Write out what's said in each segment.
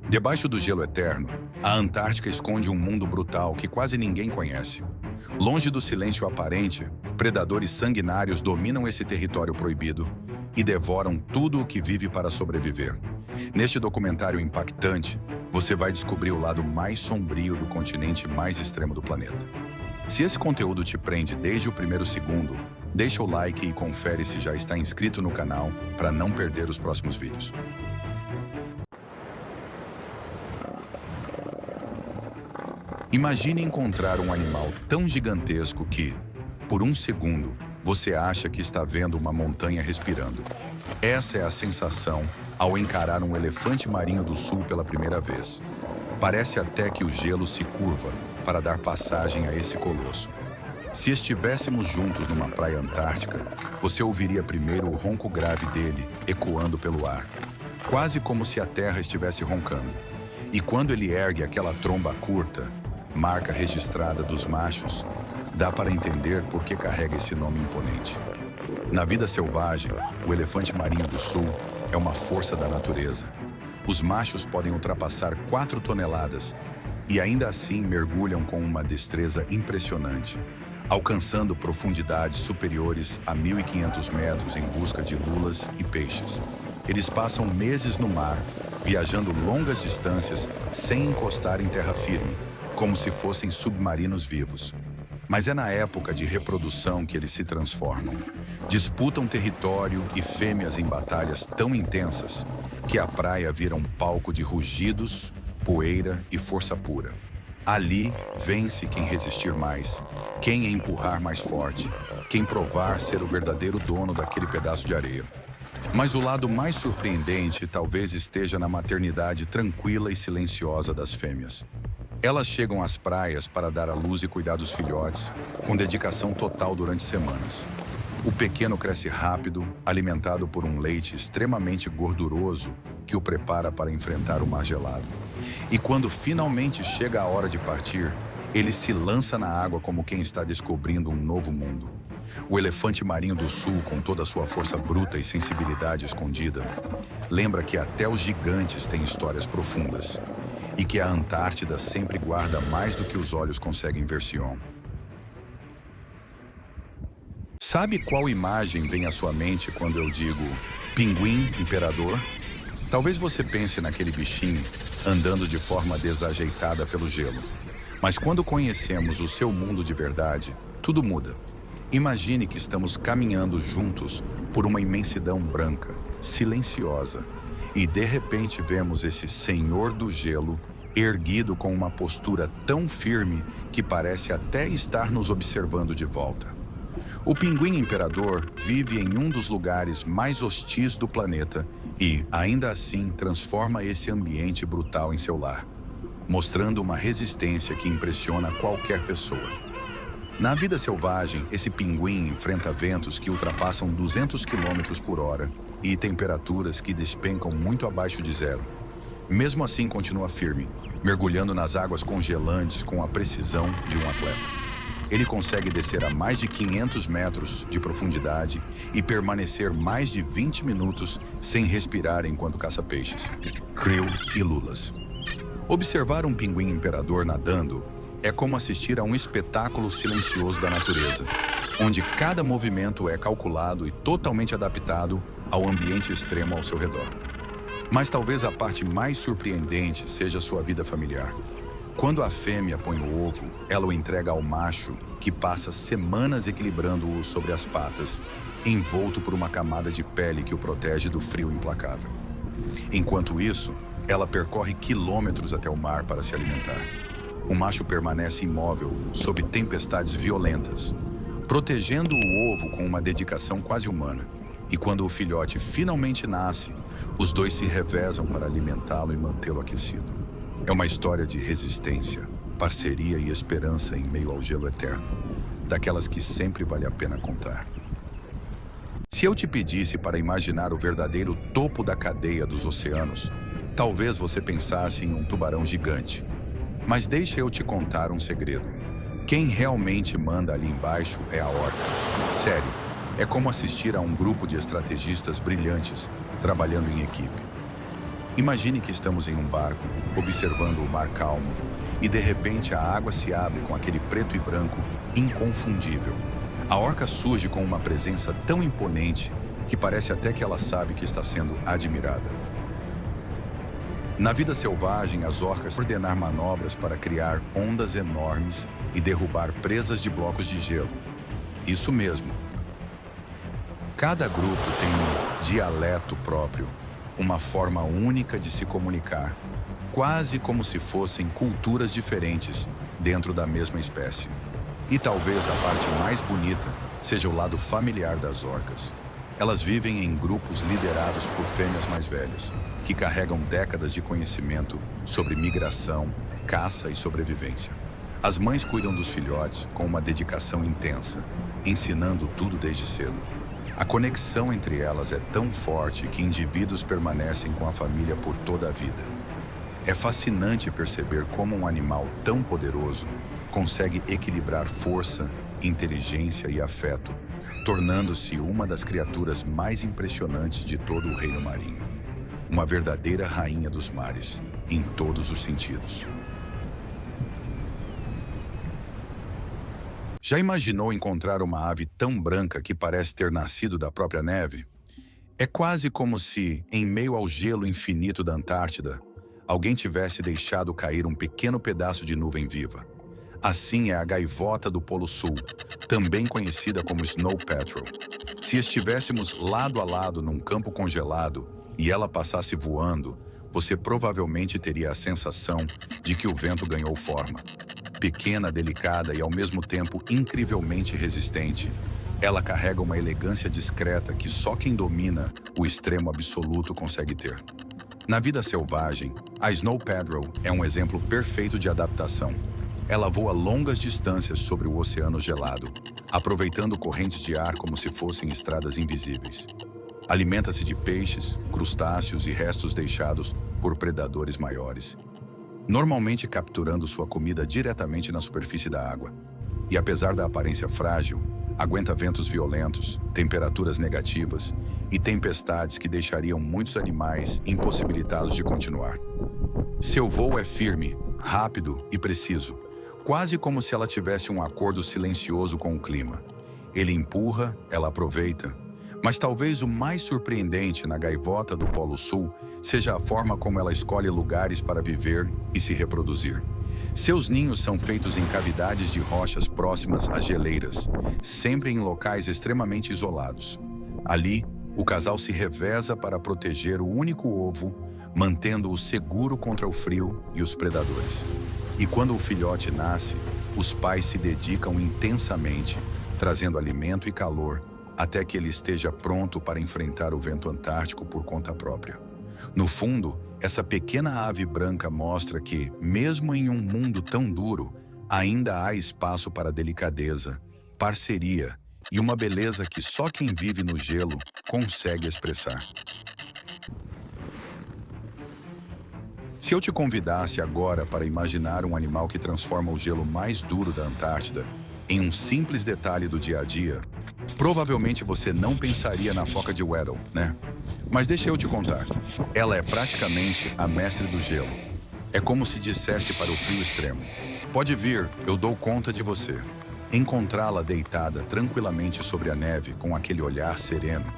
Debaixo do gelo eterno, a Antártica esconde um mundo brutal que quase ninguém conhece. Longe do silêncio aparente, predadores sanguinários dominam esse território proibido e devoram tudo o que vive para sobreviver. Neste documentário impactante, você vai descobrir o lado mais sombrio do continente mais extremo do planeta. Se esse conteúdo te prende desde o primeiro segundo, deixa o like e confere se já está inscrito no canal para não perder os próximos vídeos. Imagine encontrar um animal tão gigantesco que, por um segundo, você acha que está vendo uma montanha respirando. Essa é a sensação ao encarar um elefante marinho do sul pela primeira vez. Parece até que o gelo se curva para dar passagem a esse colosso. Se estivéssemos juntos numa praia antártica, você ouviria primeiro o ronco grave dele ecoando pelo ar, quase como se a terra estivesse roncando. E quando ele ergue aquela tromba curta, marca registrada dos machos, dá para entender por que carrega esse nome imponente. Na vida selvagem, o elefante marinho do sul é uma força da natureza. Os machos podem ultrapassar 4 toneladas e ainda assim mergulham com uma destreza impressionante, alcançando profundidades superiores a 1.500 metros em busca de lulas e peixes. Eles passam meses no mar, viajando longas distâncias sem encostar em terra firme, como se fossem submarinos vivos. Mas é na época de reprodução que eles se transformam. Disputam território e fêmeas em batalhas tão intensas que a praia vira um palco de rugidos, poeira e força pura. Ali vence quem resistir mais, quem empurrar mais forte, quem provar ser o verdadeiro dono daquele pedaço de areia. Mas o lado mais surpreendente talvez esteja na maternidade tranquila e silenciosa das fêmeas. Elas chegam às praias para dar à luz e cuidar dos filhotes, com dedicação total durante semanas. O pequeno cresce rápido, alimentado por um leite extremamente gorduroso que o prepara para enfrentar o mar gelado. E quando finalmente chega a hora de partir, ele se lança na água como quem está descobrindo um novo mundo. O elefante marinho do sul, com toda a sua força bruta e sensibilidade escondida, lembra que até os gigantes têm histórias profundas e que a Antártida sempre guarda mais do que os olhos conseguem ver Sion. Sabe qual imagem vem à sua mente quando eu digo pinguim imperador? Talvez você pense naquele bichinho andando de forma desajeitada pelo gelo. Mas quando conhecemos o seu mundo de verdade, tudo muda. Imagine que estamos caminhando juntos por uma imensidão branca, silenciosa, e de repente vemos esse senhor do gelo erguido com uma postura tão firme que parece até estar nos observando de volta. O pinguim imperador vive em um dos lugares mais hostis do planeta e, ainda assim, transforma esse ambiente brutal em seu lar, mostrando uma resistência que impressiona qualquer pessoa. Na vida selvagem, esse pinguim enfrenta ventos que ultrapassam 200 km por hora e temperaturas que despencam muito abaixo de zero. Mesmo assim, continua firme, mergulhando nas águas congelantes com a precisão de um atleta. Ele consegue descer a mais de 500 metros de profundidade e permanecer mais de 20 minutos sem respirar enquanto caça peixes, krill e lulas. Observar um pinguim imperador nadando é como assistir a um espetáculo silencioso da natureza, onde cada movimento é calculado e totalmente adaptado ao ambiente extremo ao seu redor. Mas talvez a parte mais surpreendente seja sua vida familiar. Quando a fêmea põe o ovo, ela o entrega ao macho, que passa semanas equilibrando-o sobre as patas, envolto por uma camada de pele que o protege do frio implacável. Enquanto isso, ela percorre quilômetros até o mar para se alimentar. O macho permanece imóvel sob tempestades violentas, protegendo o ovo com uma dedicação quase humana. E quando o filhote finalmente nasce, os dois se revezam para alimentá-lo e mantê-lo aquecido. É uma história de resistência, parceria e esperança em meio ao gelo eterno, daquelas que sempre vale a pena contar. Se eu te pedisse para imaginar o verdadeiro topo da cadeia dos oceanos, talvez você pensasse em um tubarão gigante. Mas deixa eu te contar um segredo. Quem realmente manda ali embaixo é a orca. Sério, é como assistir a um grupo de estrategistas brilhantes trabalhando em equipe. Imagine que estamos em um barco, observando o mar calmo, e de repente a água se abre com aquele preto e branco inconfundível. A orca surge com uma presença tão imponente que parece até que ela sabe que está sendo admirada. Na vida selvagem, as orcas ordenar manobras para criar ondas enormes e derrubar presas de blocos de gelo. Isso mesmo. Cada grupo tem um dialeto próprio, uma forma única de se comunicar, quase como se fossem culturas diferentes dentro da mesma espécie. E talvez a parte mais bonita seja o lado familiar das orcas. Elas vivem em grupos liderados por fêmeas mais velhas, que carregam décadas de conhecimento sobre migração, caça e sobrevivência. As mães cuidam dos filhotes com uma dedicação intensa, ensinando tudo desde cedo. A conexão entre elas é tão forte que indivíduos permanecem com a família por toda a vida. É fascinante perceber como um animal tão poderoso consegue equilibrar força, inteligência e afeto, tornando-se uma das criaturas mais impressionantes de todo o reino marinho. Uma verdadeira rainha dos mares, em todos os sentidos. Já imaginou encontrar uma ave tão branca que parece ter nascido da própria neve? É quase como se, em meio ao gelo infinito da Antártida, alguém tivesse deixado cair um pequeno pedaço de nuvem viva. Assim é a gaivota do Polo Sul, também conhecida como Snow Petrel. Se estivéssemos lado a lado num campo congelado e ela passasse voando, você provavelmente teria a sensação de que o vento ganhou forma. Pequena, delicada e ao mesmo tempo incrivelmente resistente, ela carrega uma elegância discreta que só quem domina o extremo absoluto consegue ter. Na vida selvagem, a Snow Petrel é um exemplo perfeito de adaptação. Ela voa longas distâncias sobre o oceano gelado, aproveitando correntes de ar como se fossem estradas invisíveis. Alimenta-se de peixes, crustáceos e restos deixados por predadores maiores, normalmente capturando sua comida diretamente na superfície da água. E apesar da aparência frágil, aguenta ventos violentos, temperaturas negativas e tempestades que deixariam muitos animais impossibilitados de continuar. Seu voo é firme, rápido e preciso, quase como se ela tivesse um acordo silencioso com o clima. Ele empurra, ela aproveita. Mas talvez o mais surpreendente na gaivota do Polo Sul seja a forma como ela escolhe lugares para viver e se reproduzir. Seus ninhos são feitos em cavidades de rochas próximas a geleiras, sempre em locais extremamente isolados. Ali, o casal se reveza para proteger o único ovo, mantendo-o seguro contra o frio e os predadores. E quando o filhote nasce, os pais se dedicam intensamente, trazendo alimento e calor, até que ele esteja pronto para enfrentar o vento antártico por conta própria. No fundo, essa pequena ave branca mostra que, mesmo em um mundo tão duro, ainda há espaço para delicadeza, parceria e uma beleza que só quem vive no gelo consegue expressar. Se eu te convidasse agora para imaginar um animal que transforma o gelo mais duro da Antártida em um simples detalhe do dia a dia, provavelmente você não pensaria na foca de Weddell, né? Mas deixa eu te contar. Ela é praticamente a mestre do gelo. É como se dissesse para o frio extremo: pode vir, eu dou conta de você. Encontrá-la deitada tranquilamente sobre a neve com aquele olhar sereno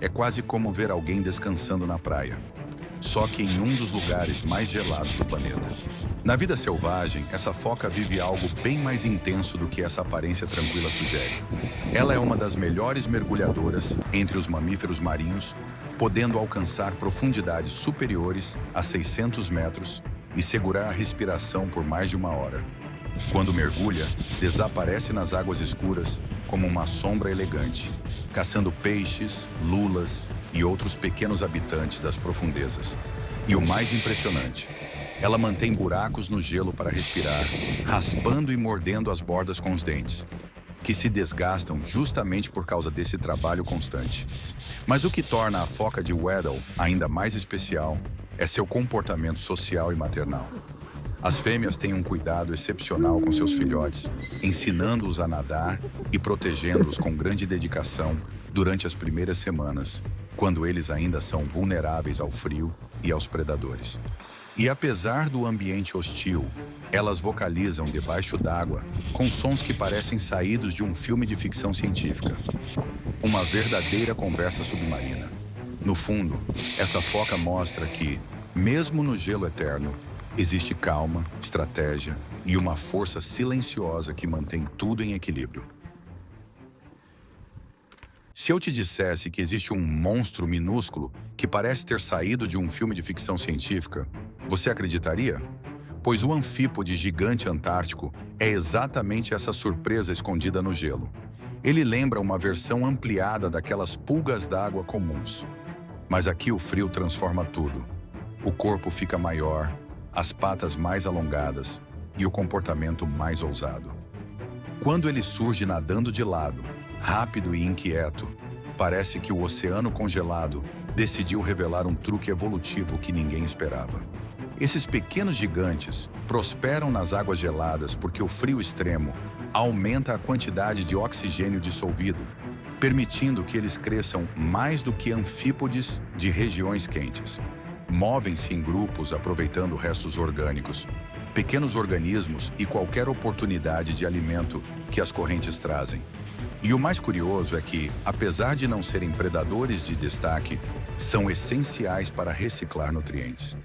é quase como ver alguém descansando na praia, só que em um dos lugares mais gelados do planeta. Na vida selvagem, essa foca vive algo bem mais intenso do que essa aparência tranquila sugere. Ela é uma das melhores mergulhadoras entre os mamíferos marinhos, podendo alcançar profundidades superiores a 600 metros e segurar a respiração por mais de 1 hora. Quando mergulha, desaparece nas águas escuras como uma sombra elegante, caçando peixes, lulas e outros pequenos habitantes das profundezas. E o mais impressionante, ela mantém buracos no gelo para respirar, raspando e mordendo as bordas com os dentes, que se desgastam justamente por causa desse trabalho constante. Mas o que torna a foca de Weddell ainda mais especial é seu comportamento social e maternal. As fêmeas têm um cuidado excepcional com seus filhotes, ensinando-os a nadar e protegendo-os com grande dedicação durante as primeiras semanas, quando eles ainda são vulneráveis ao frio e aos predadores. E apesar do ambiente hostil, elas vocalizam debaixo d'água com sons que parecem saídos de um filme de ficção científica. Uma verdadeira conversa submarina. No fundo, essa foca mostra que, mesmo no gelo eterno, existe calma, estratégia e uma força silenciosa que mantém tudo em equilíbrio. Se eu te dissesse que existe um monstro minúsculo que parece ter saído de um filme de ficção científica, você acreditaria? Pois o anfípode gigante antártico é exatamente essa surpresa escondida no gelo. Ele lembra uma versão ampliada daquelas pulgas d'água comuns. Mas aqui o frio transforma tudo. O corpo fica maior, as patas mais alongadas e o comportamento mais ousado. Quando ele surge nadando de lado, rápido e inquieto, parece que o oceano congelado decidiu revelar um truque evolutivo que ninguém esperava. Esses pequenos gigantes prosperam nas águas geladas porque o frio extremo aumenta a quantidade de oxigênio dissolvido, permitindo que eles cresçam mais do que anfípodes de regiões quentes. Movem-se em grupos aproveitando restos orgânicos, pequenos organismos e qualquer oportunidade de alimento que as correntes trazem. E o mais curioso é que, apesar de não serem predadores de destaque, são essenciais para reciclar nutrientes.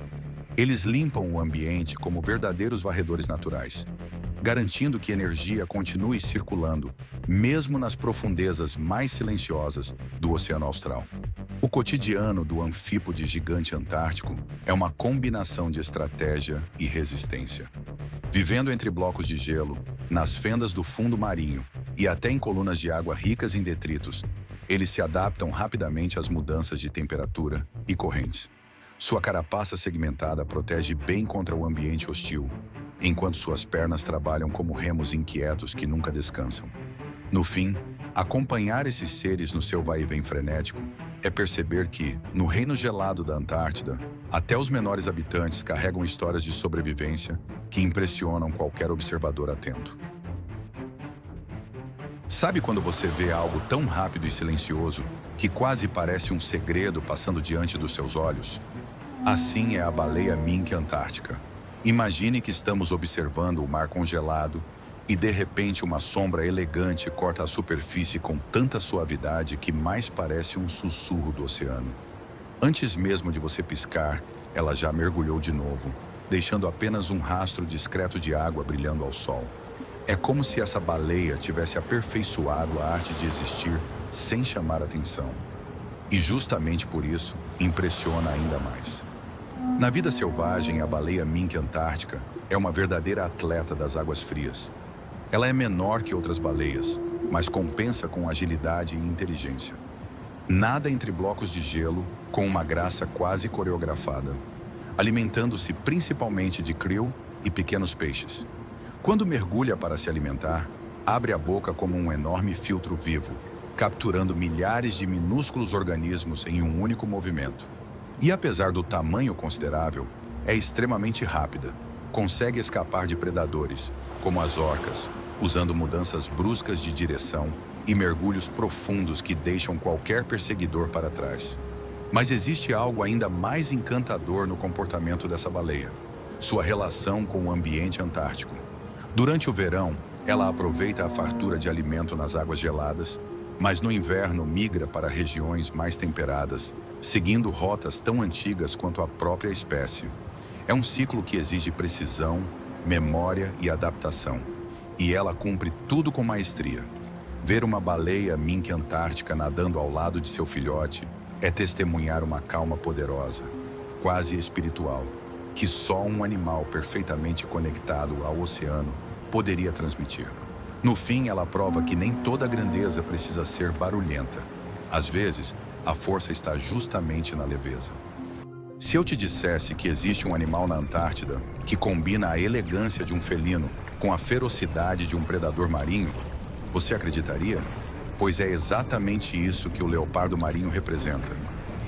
Eles limpam o ambiente como verdadeiros varredores naturais, garantindo que a energia continue circulando, mesmo nas profundezas mais silenciosas do Oceano Austral. O cotidiano do anfípode gigante antártico é uma combinação de estratégia e resistência. Vivendo entre blocos de gelo, nas fendas do fundo marinho e até em colunas de água ricas em detritos, eles se adaptam rapidamente às mudanças de temperatura e correntes. Sua carapaça segmentada protege bem contra o ambiente hostil, enquanto suas pernas trabalham como remos inquietos que nunca descansam. No fim, acompanhar esses seres no seu vai-e-vem frenético é perceber que, no reino gelado da Antártida, até os menores habitantes carregam histórias de sobrevivência que impressionam qualquer observador atento. Sabe quando você vê algo tão rápido e silencioso que quase parece um segredo passando diante dos seus olhos? Assim é a baleia mink antártica. Imagine que estamos observando o mar congelado e, de repente, uma sombra elegante corta a superfície com tanta suavidade que mais parece um sussurro do oceano. Antes mesmo de você piscar, ela já mergulhou de novo, deixando apenas um rastro discreto de água brilhando ao sol. É como se essa baleia tivesse aperfeiçoado a arte de existir sem chamar atenção. E justamente por isso, impressiona ainda mais. Na vida selvagem, a baleia mink antártica é uma verdadeira atleta das águas frias. Ela é menor que outras baleias, mas compensa com agilidade e inteligência. Nada entre blocos de gelo com uma graça quase coreografada, alimentando-se principalmente de krill e pequenos peixes. Quando mergulha para se alimentar, abre a boca como um enorme filtro vivo, capturando milhares de minúsculos organismos em um único movimento. E apesar do tamanho considerável, é extremamente rápida. Consegue escapar de predadores, como as orcas, usando mudanças bruscas de direção e mergulhos profundos que deixam qualquer perseguidor para trás. Mas existe algo ainda mais encantador no comportamento dessa baleia: sua relação com o ambiente antártico. Durante o verão, ela aproveita a fartura de alimento nas águas geladas, mas no inverno migra para regiões mais temperadas, seguindo rotas tão antigas quanto a própria espécie. É um ciclo que exige precisão, memória e adaptação, e ela cumpre tudo com maestria. Ver uma baleia mink antártica nadando ao lado de seu filhote é testemunhar uma calma poderosa, quase espiritual, que só um animal perfeitamente conectado ao oceano poderia transmitir. No fim, ela prova que nem toda grandeza precisa ser barulhenta. Às vezes, a força está justamente na leveza. Se eu te dissesse que existe um animal na Antártida que combina a elegância de um felino com a ferocidade de um predador marinho, você acreditaria? Pois é exatamente isso que o leopardo marinho representa.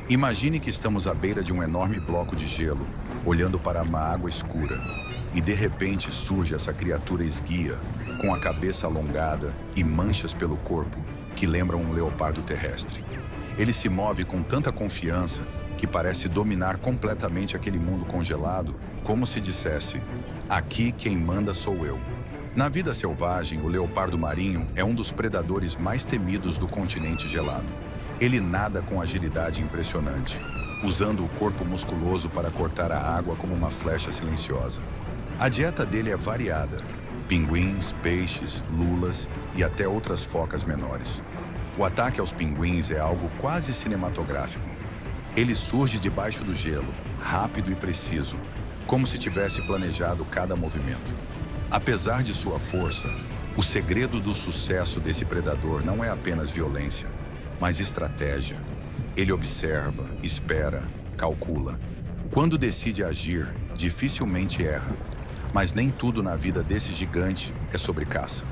Imagine que estamos à beira de um enorme bloco de gelo, olhando para uma água escura, e de repente surge essa criatura esguia, com a cabeça alongada e manchas pelo corpo que lembram um leopardo terrestre. Ele se move com tanta confiança que parece dominar completamente aquele mundo congelado, como se dissesse: aqui quem manda sou eu. Na vida selvagem, o leopardo marinho é um dos predadores mais temidos do continente gelado. Ele nada com agilidade impressionante, usando o corpo musculoso para cortar a água como uma flecha silenciosa. A dieta dele é variada: pinguins, peixes, lulas e até outras focas menores. O ataque aos pinguins é algo quase cinematográfico. Ele surge debaixo do gelo, rápido e preciso, como se tivesse planejado cada movimento. Apesar de sua força, o segredo do sucesso desse predador não é apenas violência, mas estratégia. Ele observa, espera, calcula. Quando decide agir, dificilmente erra. Mas nem tudo na vida desse gigante é sobre caça.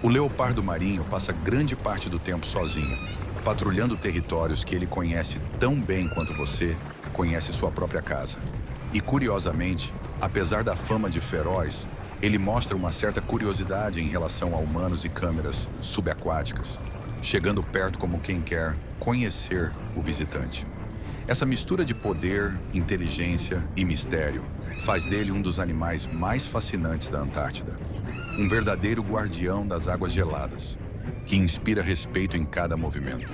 O leopardo marinho passa grande parte do tempo sozinho, patrulhando territórios que ele conhece tão bem quanto você conhece sua própria casa. E, curiosamente, apesar da fama de feroz, ele mostra uma certa curiosidade em relação a humanos e câmeras subaquáticas, chegando perto como quem quer conhecer o visitante. Essa mistura de poder, inteligência e mistério faz dele um dos animais mais fascinantes da Antártida. Um verdadeiro guardião das águas geladas, que inspira respeito em cada movimento.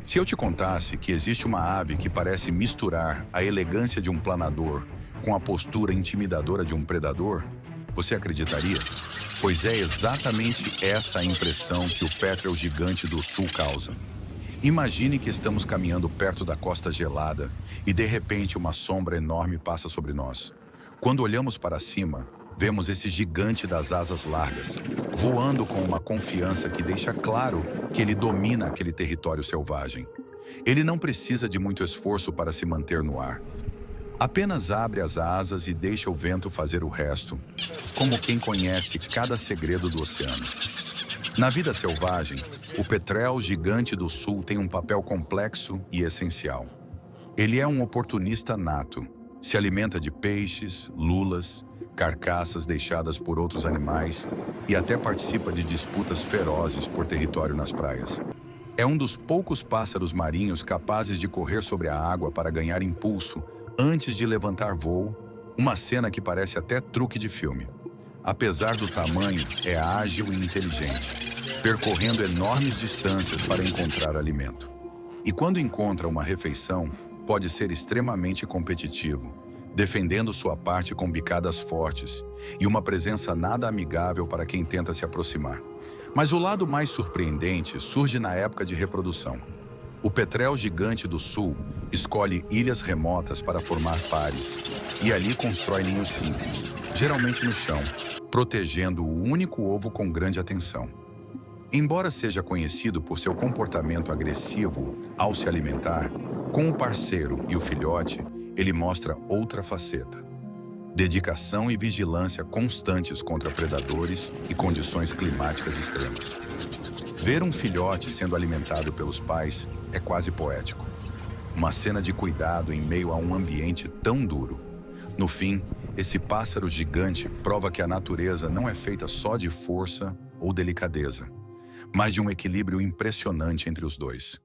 Se eu te contasse que existe uma ave que parece misturar a elegância de um planador com a postura intimidadora de um predador, você acreditaria? Pois é exatamente essa a impressão que o pétrel gigante do sul causa. Imagine que estamos caminhando perto da costa gelada e, de repente, uma sombra enorme passa sobre nós. Quando olhamos para cima, vemos esse gigante das asas largas, voando com uma confiança que deixa claro que ele domina aquele território selvagem. Ele não precisa de muito esforço para se manter no ar. Apenas abre as asas e deixa o vento fazer o resto, como quem conhece cada segredo do oceano. Na vida selvagem, o petrel gigante do sul tem um papel complexo e essencial. Ele é um oportunista nato, se alimenta de peixes, lulas, carcaças deixadas por outros animais e até participa de disputas ferozes por território nas praias. É um dos poucos pássaros marinhos capazes de correr sobre a água para ganhar impulso antes de levantar voo, uma cena que parece até truque de filme. Apesar do tamanho, é ágil e inteligente, percorrendo enormes distâncias para encontrar alimento. E quando encontra uma refeição, pode ser extremamente competitivo, defendendo sua parte com bicadas fortes e uma presença nada amigável para quem tenta se aproximar. Mas o lado mais surpreendente surge na época de reprodução. O petrel gigante do sul escolhe ilhas remotas para formar pares e ali constrói ninhos simples, geralmente no chão, protegendo o único ovo com grande atenção. Embora seja conhecido por seu comportamento agressivo ao se alimentar, com o parceiro e o filhote, ele mostra outra faceta: dedicação e vigilância constantes contra predadores e condições climáticas extremas. Ver um filhote sendo alimentado pelos pais é quase poético. Uma cena de cuidado em meio a um ambiente tão duro. No fim, esse pássaro gigante prova que a natureza não é feita só de força ou delicadeza, mas de um equilíbrio impressionante entre os dois.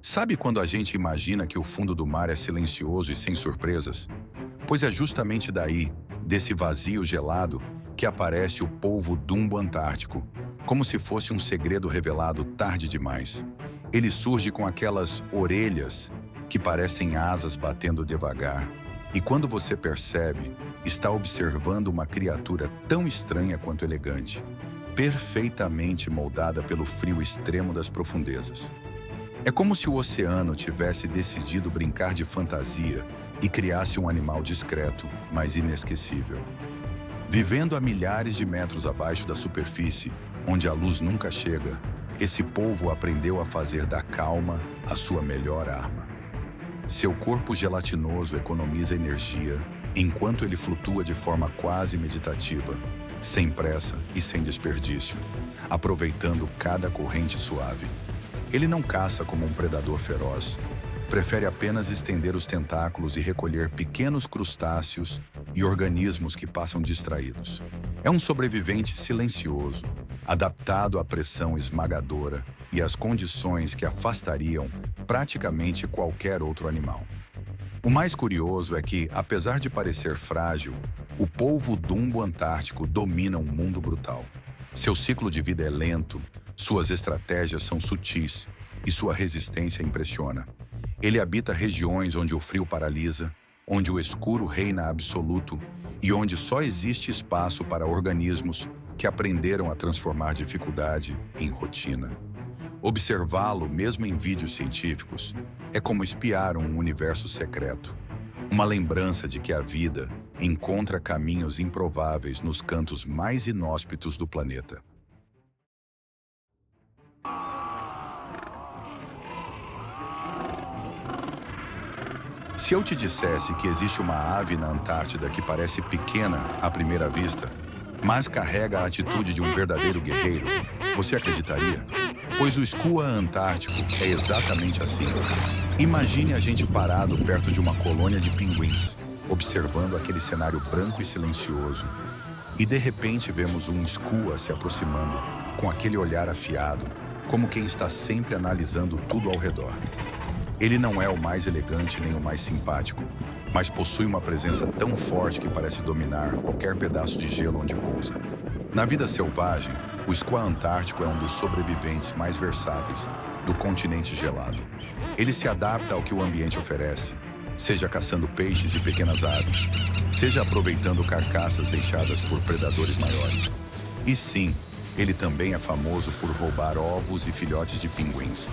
Sabe quando a gente imagina que o fundo do mar é silencioso e sem surpresas? Pois é justamente daí, desse vazio gelado, que aparece o polvo Dumbo antártico, como se fosse um segredo revelado tarde demais. Ele surge com aquelas orelhas que parecem asas batendo devagar, e quando você percebe, está observando uma criatura tão estranha quanto elegante, perfeitamente moldada pelo frio extremo das profundezas. É como se o oceano tivesse decidido brincar de fantasia e criasse um animal discreto, mas inesquecível. Vivendo a milhares de metros abaixo da superfície, onde a luz nunca chega, esse polvo aprendeu a fazer da calma a sua melhor arma. Seu corpo gelatinoso economiza energia, enquanto ele flutua de forma quase meditativa, sem pressa e sem desperdício, aproveitando cada corrente suave. Ele não caça como um predador feroz, prefere apenas estender os tentáculos e recolher pequenos crustáceos e organismos que passam distraídos. É um sobrevivente silencioso, adaptado à pressão esmagadora e às condições que afastariam praticamente qualquer outro animal. O mais curioso é que, apesar de parecer frágil, o polvo dumbo antártico domina um mundo brutal. Seu ciclo de vida é lento, suas estratégias são sutis e sua resistência impressiona. Ele habita regiões onde o frio paralisa, onde o escuro reina absoluto e onde só existe espaço para organismos que aprenderam a transformar dificuldade em rotina. Observá-lo, mesmo em vídeos científicos, é como espiar um universo secreto, uma lembrança de que a vida encontra caminhos improváveis nos cantos mais inóspitos do planeta. Se eu te dissesse que existe uma ave na Antártida que parece pequena à primeira vista, mas carrega a atitude de um verdadeiro guerreiro, você acreditaria? Pois o skua antártico é exatamente assim. Imagine a gente parado perto de uma colônia de pinguins, observando aquele cenário branco e silencioso. E de repente vemos um skua se aproximando, com aquele olhar afiado, como quem está sempre analisando tudo ao redor. Ele não é o mais elegante nem o mais simpático, mas possui uma presença tão forte que parece dominar qualquer pedaço de gelo onde pousa. Na vida selvagem, o skua antártico é um dos sobreviventes mais versáteis do continente gelado. Ele se adapta ao que o ambiente oferece, seja caçando peixes e pequenas aves, seja aproveitando carcaças deixadas por predadores maiores. E sim, ele também é famoso por roubar ovos e filhotes de pinguins.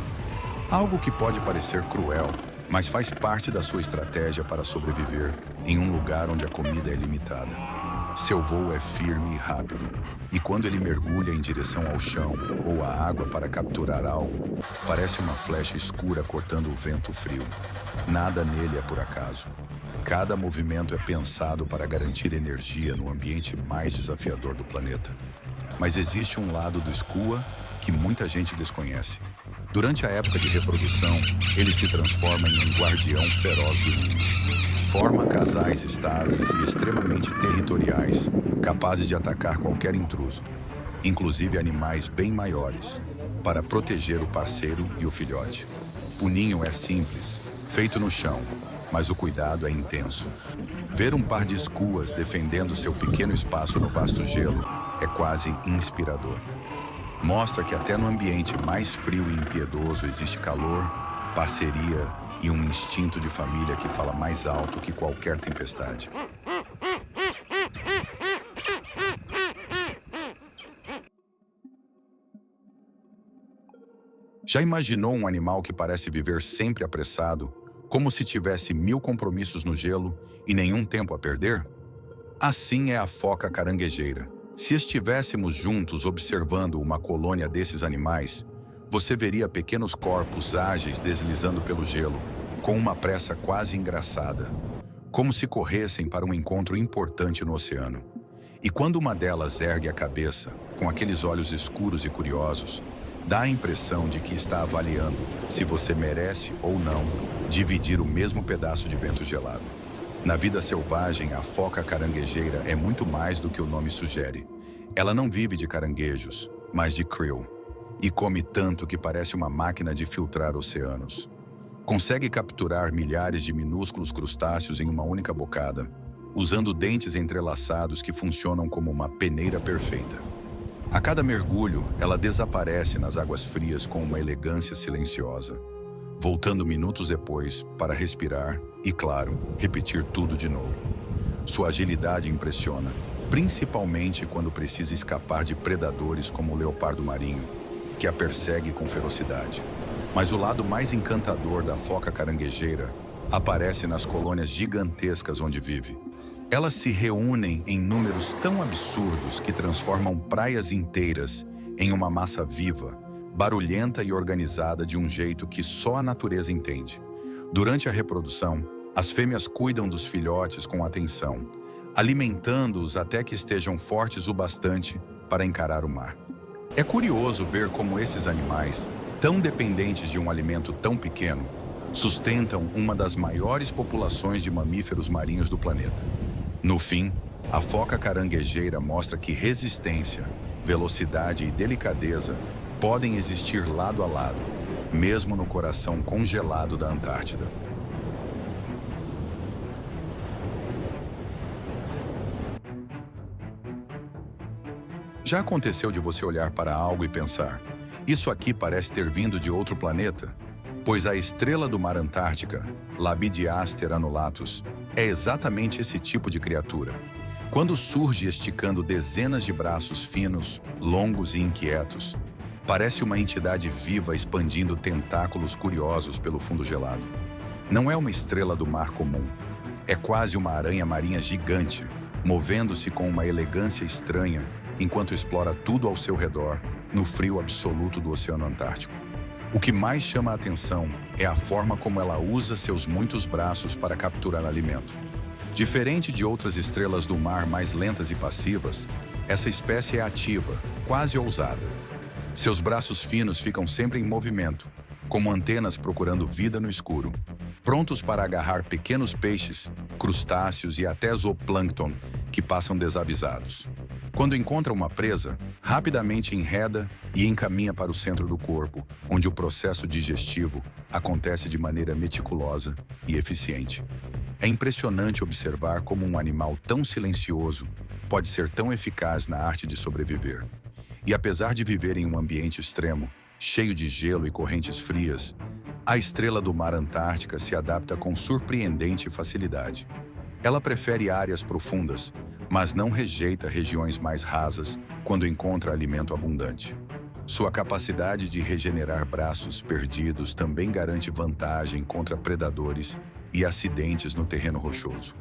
Algo que pode parecer cruel, mas faz parte da sua estratégia para sobreviver em um lugar onde a comida é limitada. Seu voo é firme e rápido, e quando ele mergulha em direção ao chão ou à água para capturar algo, parece uma flecha escura cortando o vento frio. Nada nele é por acaso. Cada movimento é pensado para garantir energia no ambiente mais desafiador do planeta. Mas existe um lado do skua que muita gente desconhece. Durante a época de reprodução, ele se transforma em um guardião feroz do ninho. Forma casais estáveis e extremamente territoriais, capazes de atacar qualquer intruso, inclusive animais bem maiores, para proteger o parceiro e o filhote. O ninho é simples, feito no chão, mas o cuidado é intenso. Ver um par de skuas defendendo seu pequeno espaço no vasto gelo é quase inspirador. Mostra que até no ambiente mais frio e impiedoso existe calor, parceria e um instinto de família que fala mais alto que qualquer tempestade. Já imaginou um animal que parece viver sempre apressado, como se tivesse 1000 compromissos no gelo e nenhum tempo a perder? Assim é a foca caranguejeira. Se estivéssemos juntos observando uma colônia desses animais, você veria pequenos corpos ágeis deslizando pelo gelo, com uma pressa quase engraçada, como se corressem para um encontro importante no oceano. E quando uma delas ergue a cabeça, com aqueles olhos escuros e curiosos, dá a impressão de que está avaliando se você merece ou não dividir o mesmo pedaço de vento gelado. Na vida selvagem, a foca caranguejeira é muito mais do que o nome sugere. Ela não vive de caranguejos, mas de krill, e come tanto que parece uma máquina de filtrar oceanos. Consegue capturar milhares de minúsculos crustáceos em uma única bocada, usando dentes entrelaçados que funcionam como uma peneira perfeita. A cada mergulho, ela desaparece nas águas frias com uma elegância silenciosa, voltando minutos depois para respirar e, claro, repetir tudo de novo. Sua agilidade impressiona, principalmente quando precisa escapar de predadores como o leopardo marinho, que a persegue com ferocidade. Mas o lado mais encantador da foca caranguejeira aparece nas colônias gigantescas onde vive. Elas se reúnem em números tão absurdos que transformam praias inteiras em uma massa viva, barulhenta e organizada de um jeito que só a natureza entende. Durante a reprodução, as fêmeas cuidam dos filhotes com atenção, alimentando-os até que estejam fortes o bastante para encarar o mar. É curioso ver como esses animais, tão dependentes de um alimento tão pequeno, sustentam uma das maiores populações de mamíferos marinhos do planeta. No fim, A foca caranguejeira mostra que resistência, velocidade e delicadeza podem existir lado a lado, mesmo no coração congelado da Antártida. Já aconteceu de você olhar para algo e pensar: isso aqui parece ter vindo de outro planeta? Pois a estrela do mar Antártica, Labidiaster annulatus, é exatamente esse tipo de criatura. Quando surge esticando dezenas de braços finos, longos e inquietos, parece uma entidade viva expandindo tentáculos curiosos pelo fundo gelado. Não é uma estrela do mar comum. É quase uma aranha marinha gigante, movendo-se com uma elegância estranha enquanto explora tudo ao seu redor, no frio absoluto do Oceano Antártico. O que mais chama a atenção é a forma como ela usa seus muitos braços para capturar alimento. Diferente de outras estrelas do mar mais lentas e passivas, essa espécie é ativa, quase ousada. Seus braços finos ficam sempre em movimento, como antenas procurando vida no escuro, prontos para agarrar pequenos peixes, crustáceos e até zooplâncton que passam desavisados. Quando encontra uma presa, rapidamente enreda e encaminha para o centro do corpo, onde o processo digestivo acontece de maneira meticulosa e eficiente. É impressionante observar como um animal tão silencioso pode ser tão eficaz na arte de sobreviver. E apesar de viver em um ambiente extremo, cheio de gelo e correntes frias, a estrela do mar Antártica se adapta com surpreendente facilidade. Ela prefere áreas profundas, mas não rejeita regiões mais rasas quando encontra alimento abundante. Sua capacidade de regenerar braços perdidos também garante vantagem contra predadores e acidentes no terreno rochoso.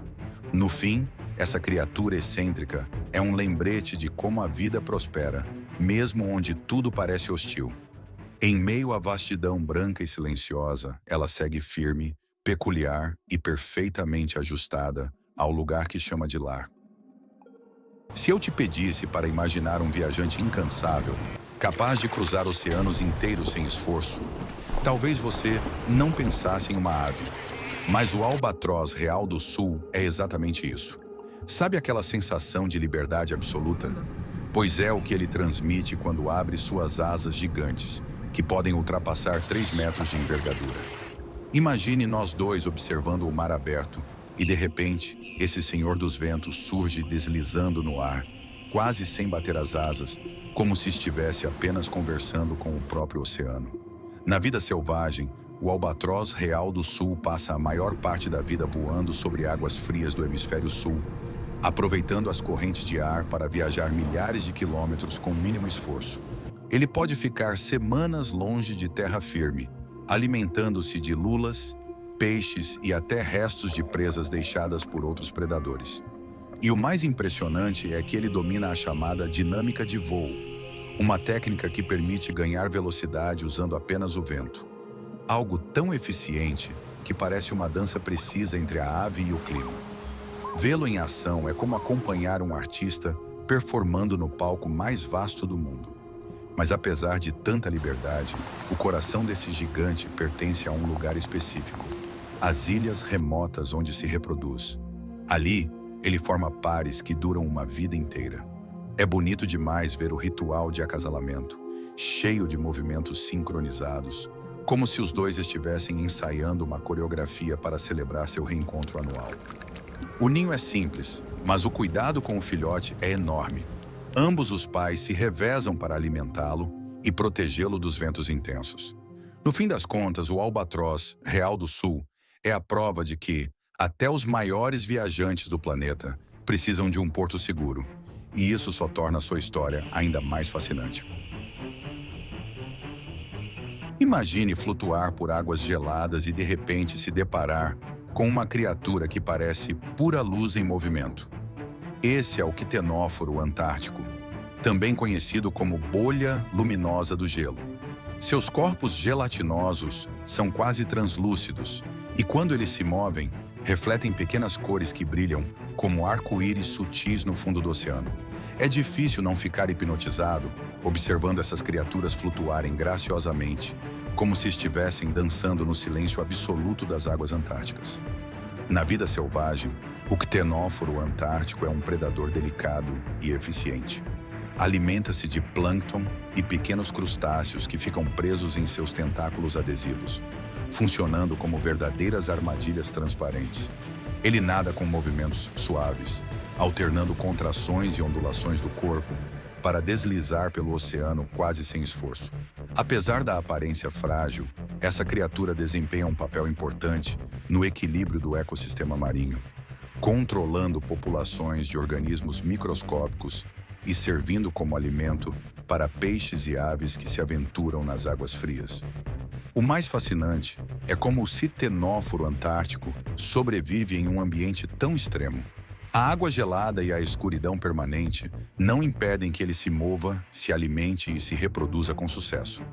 No fim, essa criatura excêntrica é um lembrete de como a vida prospera, mesmo onde tudo parece hostil. Em meio à vastidão branca e silenciosa, ela segue firme, peculiar e perfeitamente ajustada ao lugar que chama de lar. Se eu te pedisse para imaginar um viajante incansável, capaz de cruzar oceanos inteiros sem esforço, talvez você não pensasse em uma ave. Mas o albatroz real do sul é exatamente isso. Sabe aquela sensação de liberdade absoluta? Pois é o que ele transmite quando abre suas asas gigantes, que podem ultrapassar 3 metros de envergadura. Imagine nós dois observando o mar aberto, e de repente, esse senhor dos ventos surge deslizando no ar, quase sem bater as asas, como se estivesse apenas conversando com o próprio oceano. Na vida selvagem, o albatroz real do sul passa a maior parte da vida voando sobre águas frias do hemisfério sul, aproveitando as correntes de ar para viajar milhares de quilômetros com mínimo esforço. Ele pode ficar semanas longe de terra firme, alimentando-se de lulas, peixes e até restos de presas deixadas por outros predadores. E o mais impressionante é que ele domina a chamada dinâmica de voo, uma técnica que permite ganhar velocidade usando apenas o vento. Algo tão eficiente que parece uma dança precisa entre a ave e o clima. Vê-lo em ação é como acompanhar um artista performando no palco mais vasto do mundo. Mas apesar de tanta liberdade, o coração desse gigante pertence a um lugar específico: as ilhas remotas onde se reproduz. Ali, ele forma pares que duram uma vida inteira. É bonito demais ver o ritual de acasalamento, cheio de movimentos sincronizados, como se os dois estivessem ensaiando uma coreografia para celebrar seu reencontro anual. O ninho é simples, mas o cuidado com o filhote é enorme. Ambos os pais se revezam para alimentá-lo e protegê-lo dos ventos intensos. No fim das contas, o albatroz real do sul é a prova de que até os maiores viajantes do planeta precisam de um porto seguro, e isso só torna sua história ainda mais fascinante. Imagine flutuar por águas geladas e de repente se deparar com uma criatura que parece pura luz em movimento. Esse é o quitenóforo antártico, também conhecido como bolha luminosa do gelo. Seus corpos gelatinosos são quase translúcidos e, quando eles se movem, refletem pequenas cores que brilham como arco-íris sutis no fundo do oceano. É difícil não ficar hipnotizado observando essas criaturas flutuarem graciosamente, como se estivessem dançando no silêncio absoluto das águas antárticas. Na vida selvagem, o ctenóforo antártico é um predador delicado e eficiente. Alimenta-se de plâncton e pequenos crustáceos que ficam presos em seus tentáculos adesivos, funcionando como verdadeiras armadilhas transparentes. Ele nada com movimentos suaves, alternando contrações e ondulações do corpo para deslizar pelo oceano quase sem esforço. Apesar da aparência frágil, essa criatura desempenha um papel importante no equilíbrio do ecossistema marinho, controlando populações de organismos microscópicos e servindo como alimento para peixes e aves que se aventuram nas águas frias. O mais fascinante é como o ctenóforo antártico sobrevive em um ambiente tão extremo. A água gelada e a escuridão permanente não impedem que ele se mova, se alimente e se reproduza com sucesso.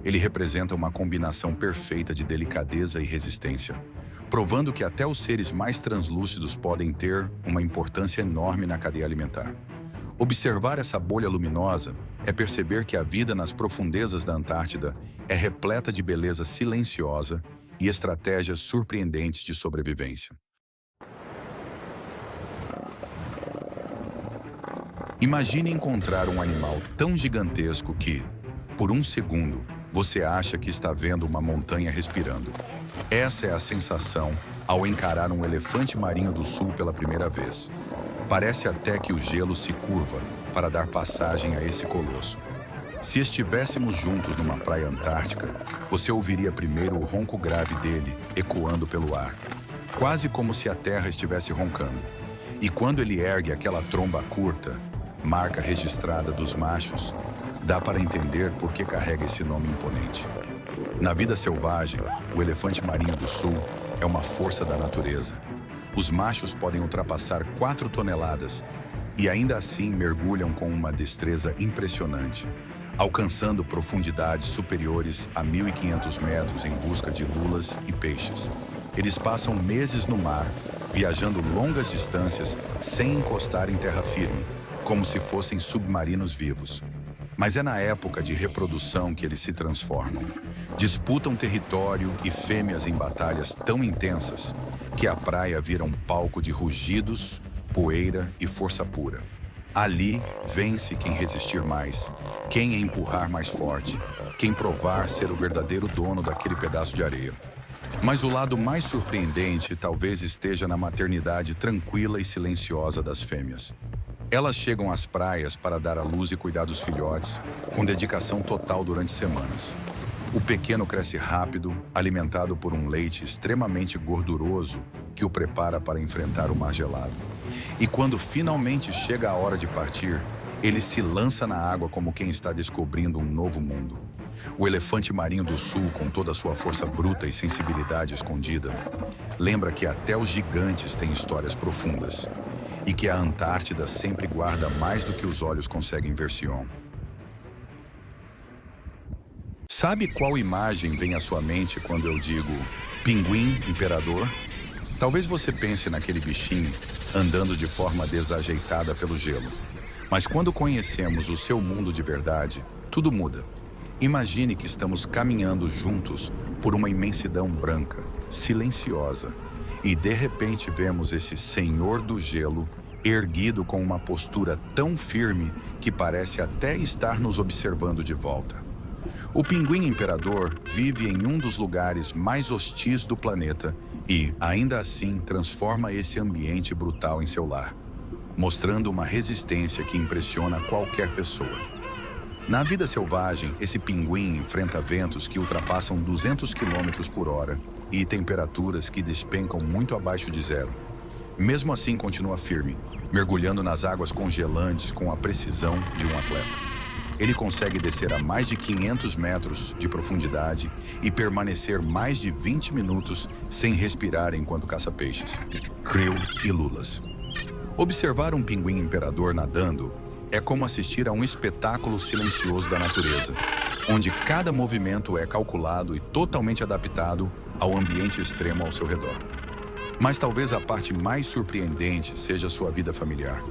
Ele representa uma combinação perfeita de delicadeza e resistência, provando que até os seres mais translúcidos podem ter uma importância enorme na cadeia alimentar. Observar essa bolha luminosa é perceber que a vida nas profundezas da Antártida é repleta de beleza silenciosa e estratégias surpreendentes de sobrevivência. Imagine encontrar um animal tão gigantesco que, por um segundo, você acha que está vendo uma montanha respirando. Essa é a sensação ao encarar um elefante marinho do sul pela primeira vez. Parece até que o gelo se curva para dar passagem a esse colosso. Se estivéssemos juntos numa praia antártica, você ouviria primeiro o ronco grave dele ecoando pelo ar, quase como se a terra estivesse roncando. E quando ele ergue aquela tromba curta, marca registrada dos machos, dá para entender por que carrega esse nome imponente. Na vida selvagem, o elefante marinho do sul é uma força da natureza. Os machos podem ultrapassar 4 toneladas e ainda assim mergulham com uma destreza impressionante, alcançando profundidades superiores a 1.500 metros em busca de lulas e peixes. Eles passam meses no mar, viajando longas distâncias sem encostar em terra firme, como se fossem submarinos vivos. Mas é na época de reprodução que eles se transformam. Disputam território e fêmeas em batalhas tão intensas que a praia vira um palco de rugidos, poeira e força pura. Ali vence quem resistir mais, quem empurrar mais forte, quem provar ser o verdadeiro dono daquele pedaço de areia. Mas o lado mais surpreendente talvez esteja na maternidade tranquila e silenciosa das fêmeas. Elas chegam às praias para dar à luz e cuidar dos filhotes, com dedicação total durante semanas. O pequeno cresce rápido, alimentado por um leite extremamente gorduroso que o prepara para enfrentar o mar gelado. E quando finalmente chega a hora de partir, ele se lança na água como quem está descobrindo um novo mundo. O elefante marinho do sul, com toda a sua força bruta e sensibilidade escondida, lembra que até os gigantes têm histórias profundas e que a Antártida sempre guarda mais do que os olhos conseguem ver Sion. Sabe qual imagem vem à sua mente quando eu digo pinguim imperador? Talvez você pense naquele bichinho andando de forma desajeitada pelo gelo. Mas quando conhecemos o seu mundo de verdade, tudo muda. Imagine que estamos caminhando juntos por uma imensidão branca, silenciosa, e de repente vemos esse senhor do gelo erguido com uma postura tão firme que parece até estar nos observando de volta. O pinguim imperador vive em um dos lugares mais hostis do planeta e, ainda assim, transforma esse ambiente brutal em seu lar, mostrando uma resistência que impressiona qualquer pessoa. Na vida selvagem, esse pinguim enfrenta ventos que ultrapassam 200 km por hora e temperaturas que despencam muito abaixo de zero. Mesmo assim, continua firme, mergulhando nas águas congelantes com a precisão de um atleta. Ele consegue descer a mais de 500 metros de profundidade e permanecer mais de 20 minutos sem respirar enquanto caça peixes, krill e lulas. Observar um pinguim imperador nadando é como assistir a um espetáculo silencioso da natureza, onde cada movimento é calculado e totalmente adaptado ao ambiente extremo ao seu redor. Mas talvez a parte mais surpreendente seja sua vida familiar.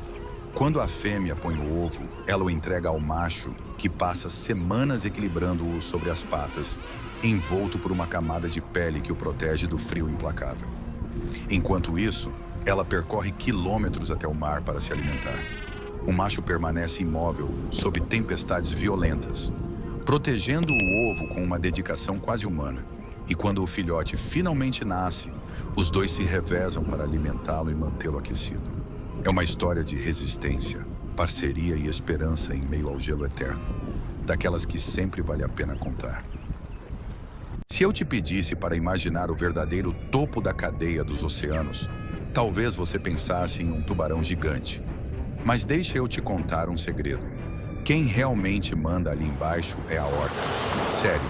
Quando a fêmea põe o ovo, ela o entrega ao macho, que passa semanas equilibrando-o sobre as patas, envolto por uma camada de pele que o protege do frio implacável. Enquanto isso, ela percorre quilômetros até o mar para se alimentar. O macho permanece imóvel sob tempestades violentas, protegendo o ovo com uma dedicação quase humana. E quando o filhote finalmente nasce, os dois se revezam para alimentá-lo e mantê-lo aquecido. É uma história de resistência, parceria e esperança em meio ao gelo eterno, daquelas que sempre vale a pena contar. Se eu te pedisse para imaginar o verdadeiro topo da cadeia dos oceanos, talvez você pensasse em um tubarão gigante. Mas deixa eu te contar um segredo. Quem realmente manda ali embaixo é a orca. Sério,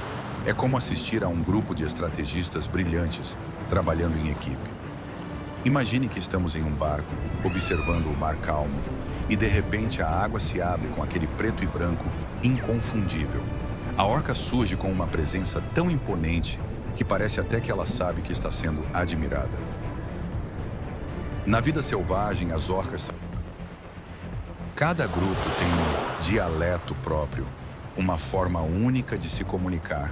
é como assistir a um grupo de estrategistas brilhantes trabalhando em equipe. Imagine que estamos em um barco, observando o mar calmo, e de repente a água se abre com aquele preto e branco inconfundível. A orca surge com uma presença tão imponente que parece até que ela sabe que está sendo admirada. Na vida selvagem, as orcas são... Cada grupo tem um dialeto próprio, uma forma única de se comunicar,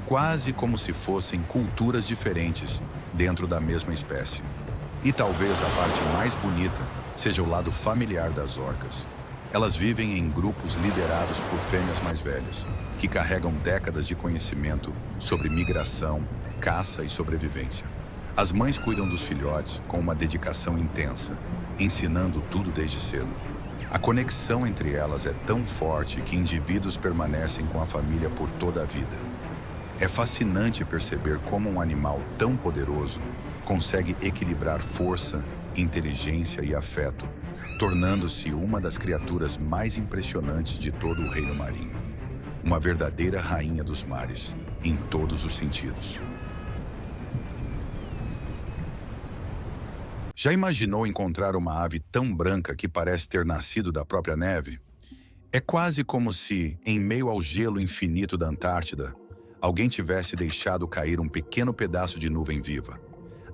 quase como se fossem culturas diferentes dentro da mesma espécie. E talvez a parte mais bonita seja o lado familiar das orcas. Elas vivem em grupos liderados por fêmeas mais velhas, que carregam décadas de conhecimento sobre migração, caça e sobrevivência. As mães cuidam dos filhotes com uma dedicação intensa, ensinando tudo desde cedo. A conexão entre elas é tão forte que indivíduos permanecem com a família por toda a vida. É fascinante perceber como um animal tão poderoso consegue equilibrar força, inteligência e afeto, tornando-se uma das criaturas mais impressionantes de todo o reino marinho. Uma verdadeira rainha dos mares, em todos os sentidos. Já imaginou encontrar uma ave tão branca que parece ter nascido da própria neve? É quase como se, em meio ao gelo infinito da Antártida, alguém tivesse deixado cair um pequeno pedaço de nuvem viva.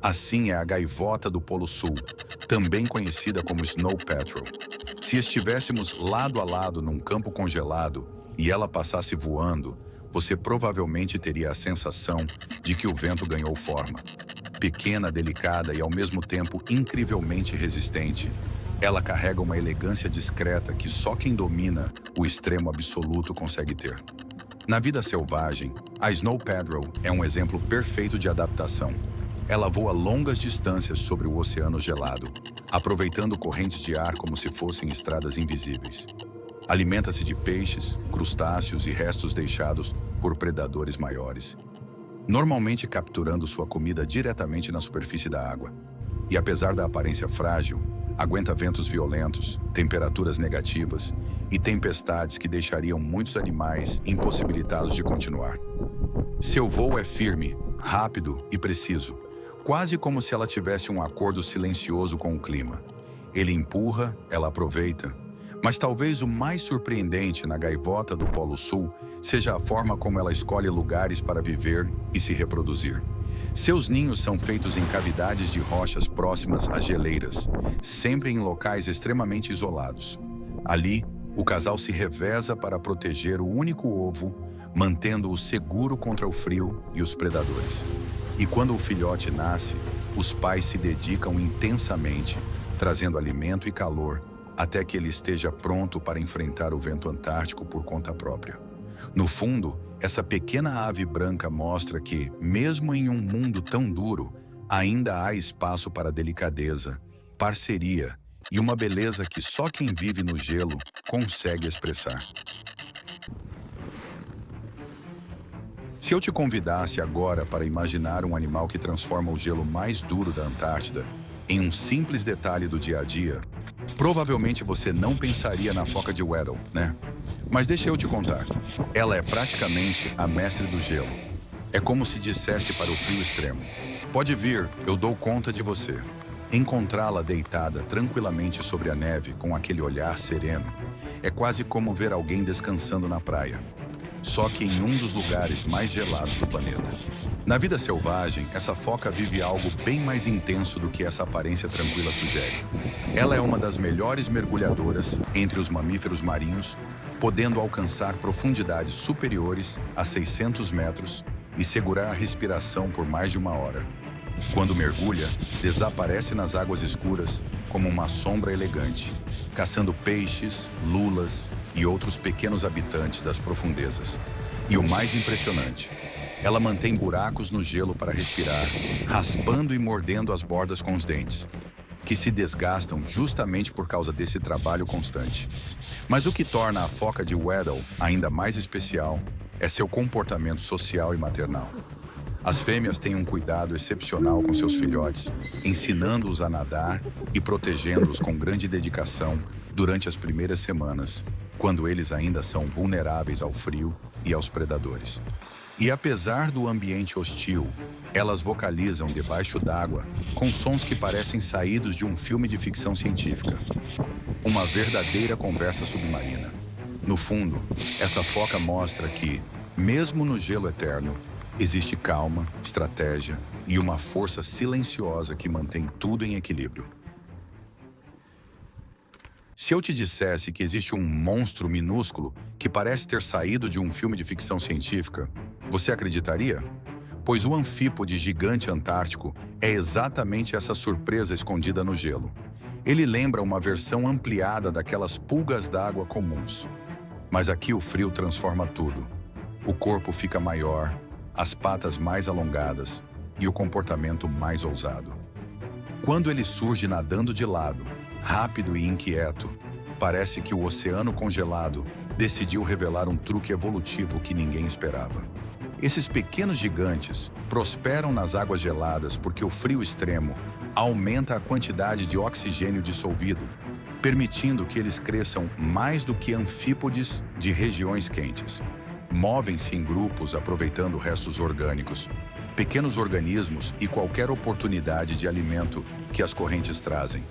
Assim é a gaivota do Polo Sul, também conhecida como Snow Petrel. Se estivéssemos lado a lado num campo congelado e ela passasse voando, você provavelmente teria a sensação de que o vento ganhou forma. Pequena, delicada e ao mesmo tempo incrivelmente resistente, ela carrega uma elegância discreta que só quem domina o extremo absoluto consegue ter. Na vida selvagem, a Snow Petrel é um exemplo perfeito de adaptação. Ela voa longas distâncias sobre o oceano gelado, aproveitando correntes de ar como se fossem estradas invisíveis. Alimenta-se de peixes, crustáceos e restos deixados por predadores maiores, normalmente capturando sua comida diretamente na superfície da água. E apesar da aparência frágil, aguenta ventos violentos, temperaturas negativas e tempestades que deixariam muitos animais impossibilitados de continuar. Seu voo é firme, rápido e preciso, quase como se ela tivesse um acordo silencioso com o clima. Ele empurra, ela aproveita. Mas talvez o mais surpreendente na gaivota do Polo Sul seja a forma como ela escolhe lugares para viver e se reproduzir. Seus ninhos são feitos em cavidades de rochas próximas a geleiras, sempre em locais extremamente isolados. Ali, o casal se reveza para proteger o único ovo, mantendo-o seguro contra o frio e os predadores. E quando o filhote nasce, os pais se dedicam intensamente, trazendo alimento e calor, até que ele esteja pronto para enfrentar o vento antártico por conta própria. No fundo, essa pequena ave branca mostra que, mesmo em um mundo tão duro, ainda há espaço para delicadeza, parceria e uma beleza que só quem vive no gelo consegue expressar. Se eu te convidasse agora para imaginar um animal que transforma o gelo mais duro da Antártida em um simples detalhe do dia a dia, provavelmente você não pensaria na foca de Weddell, né? Mas deixa eu te contar. Ela é praticamente a mestre do gelo. É como se dissesse para o frio extremo: pode vir, eu dou conta de você. Encontrá-la deitada tranquilamente sobre a neve com aquele olhar sereno é quase como ver alguém descansando na praia, só que em um dos lugares mais gelados do planeta. Na vida selvagem, essa foca vive algo bem mais intenso do que essa aparência tranquila sugere. Ela é uma das melhores mergulhadoras entre os mamíferos marinhos, podendo alcançar profundidades superiores a 600 metros e segurar a respiração por mais de uma hora. Quando mergulha, desaparece nas águas escuras como uma sombra elegante, caçando peixes, lulas e outros pequenos habitantes das profundezas. E o mais impressionante, ela mantém buracos no gelo para respirar, raspando e mordendo as bordas com os dentes, que se desgastam justamente por causa desse trabalho constante. Mas o que torna a foca de Weddell ainda mais especial é seu comportamento social e maternal. As fêmeas têm um cuidado excepcional com seus filhotes, ensinando-os a nadar e protegendo-os com grande dedicação durante as primeiras semanas, quando eles ainda são vulneráveis ao frio e aos predadores. E apesar do ambiente hostil, elas vocalizam debaixo d'água com sons que parecem saídos de um filme de ficção científica. Uma verdadeira conversa submarina. No fundo, essa foca mostra que, mesmo no gelo eterno, existe calma, estratégia e uma força silenciosa que mantém tudo em equilíbrio. Se eu te dissesse que existe um monstro minúsculo que parece ter saído de um filme de ficção científica, você acreditaria? Pois o anfípode gigante antártico é exatamente essa surpresa escondida no gelo. Ele lembra uma versão ampliada daquelas pulgas d'água comuns. Mas aqui o frio transforma tudo. O corpo fica maior, as patas mais alongadas e o comportamento mais ousado. Quando ele surge nadando de lado, rápido e inquieto, parece que o oceano congelado decidiu revelar um truque evolutivo que ninguém esperava. Esses pequenos gigantes prosperam nas águas geladas porque o frio extremo aumenta a quantidade de oxigênio dissolvido, permitindo que eles cresçam mais do que anfípodes de regiões quentes. Movem-se em grupos aproveitando restos orgânicos, pequenos organismos e qualquer oportunidade de alimento que as correntes trazem.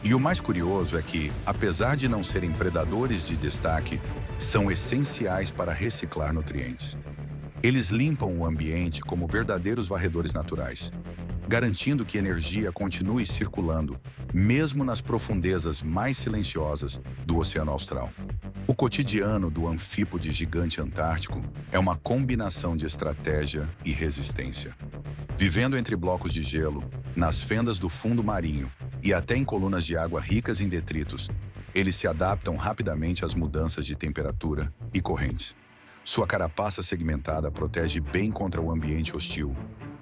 E o mais curioso é que, apesar de não serem predadores de destaque, são essenciais para reciclar nutrientes. Eles limpam o ambiente como verdadeiros varredores naturais, garantindo que energia continue circulando, mesmo nas profundezas mais silenciosas do Oceano Austral. O cotidiano do anfípode gigante antártico é uma combinação de estratégia e resistência. Vivendo entre blocos de gelo, nas fendas do fundo marinho e até em colunas de água ricas em detritos, eles se adaptam rapidamente às mudanças de temperatura e correntes. Sua carapaça segmentada protege bem contra o ambiente hostil,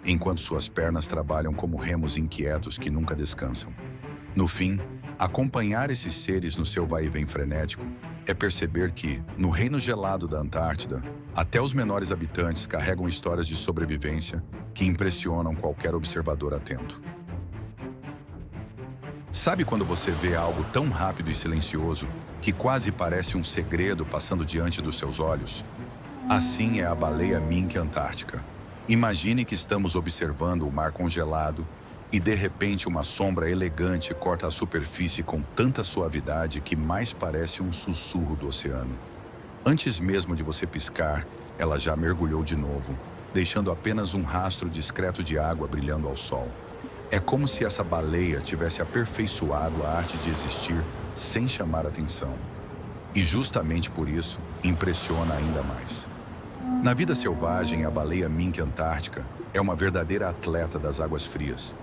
enquanto suas pernas trabalham como remos inquietos que nunca descansam. No fim, acompanhar esses seres no seu vai-e-vem frenético é perceber que, no reino gelado da Antártida, até os menores habitantes carregam histórias de sobrevivência que impressionam qualquer observador atento. Sabe quando você vê algo tão rápido e silencioso que quase parece um segredo passando diante dos seus olhos? Assim é a baleia mink antártica. Imagine que estamos observando o mar congelado e, de repente, uma sombra elegante corta a superfície com tanta suavidade que mais parece um sussurro do oceano. Antes mesmo de você piscar, ela já mergulhou de novo, deixando apenas um rastro discreto de água brilhando ao sol. É como se essa baleia tivesse aperfeiçoado a arte de existir sem chamar atenção. E justamente por isso, impressiona ainda mais. Na vida selvagem, a baleia mink antártica é uma verdadeira atleta das águas frias.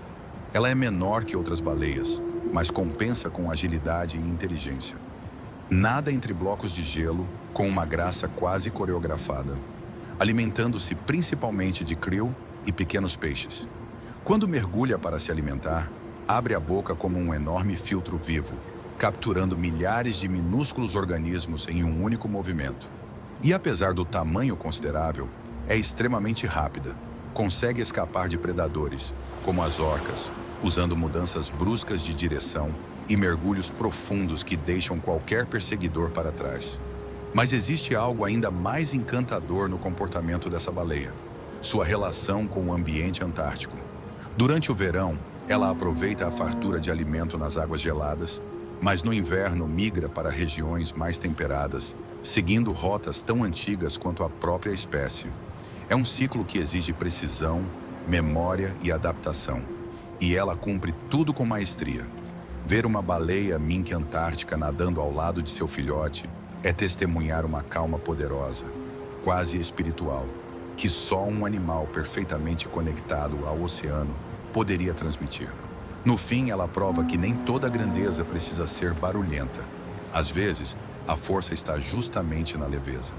Ela é menor que outras baleias, mas compensa com agilidade e inteligência. Nada entre blocos de gelo, com uma graça quase coreografada, alimentando-se principalmente de krill e pequenos peixes. Quando mergulha para se alimentar, abre a boca como um enorme filtro vivo, capturando milhares de minúsculos organismos em um único movimento. E apesar do tamanho considerável, é extremamente rápida. Consegue escapar de predadores, como as orcas, usando mudanças bruscas de direção e mergulhos profundos que deixam qualquer perseguidor para trás. Mas existe algo ainda mais encantador no comportamento dessa baleia: sua relação com o ambiente antártico. Durante o verão, ela aproveita a fartura de alimento nas águas geladas, mas no inverno migra para regiões mais temperadas, seguindo rotas tão antigas quanto a própria espécie. É um ciclo que exige precisão, memória e adaptação, e ela cumpre tudo com maestria. Ver uma baleia mink antártica nadando ao lado de seu filhote é testemunhar uma calma poderosa, quase espiritual, que só um animal perfeitamente conectado ao oceano poderia transmitir. No fim, ela prova que nem toda grandeza precisa ser barulhenta. Às vezes, a força está justamente na leveza.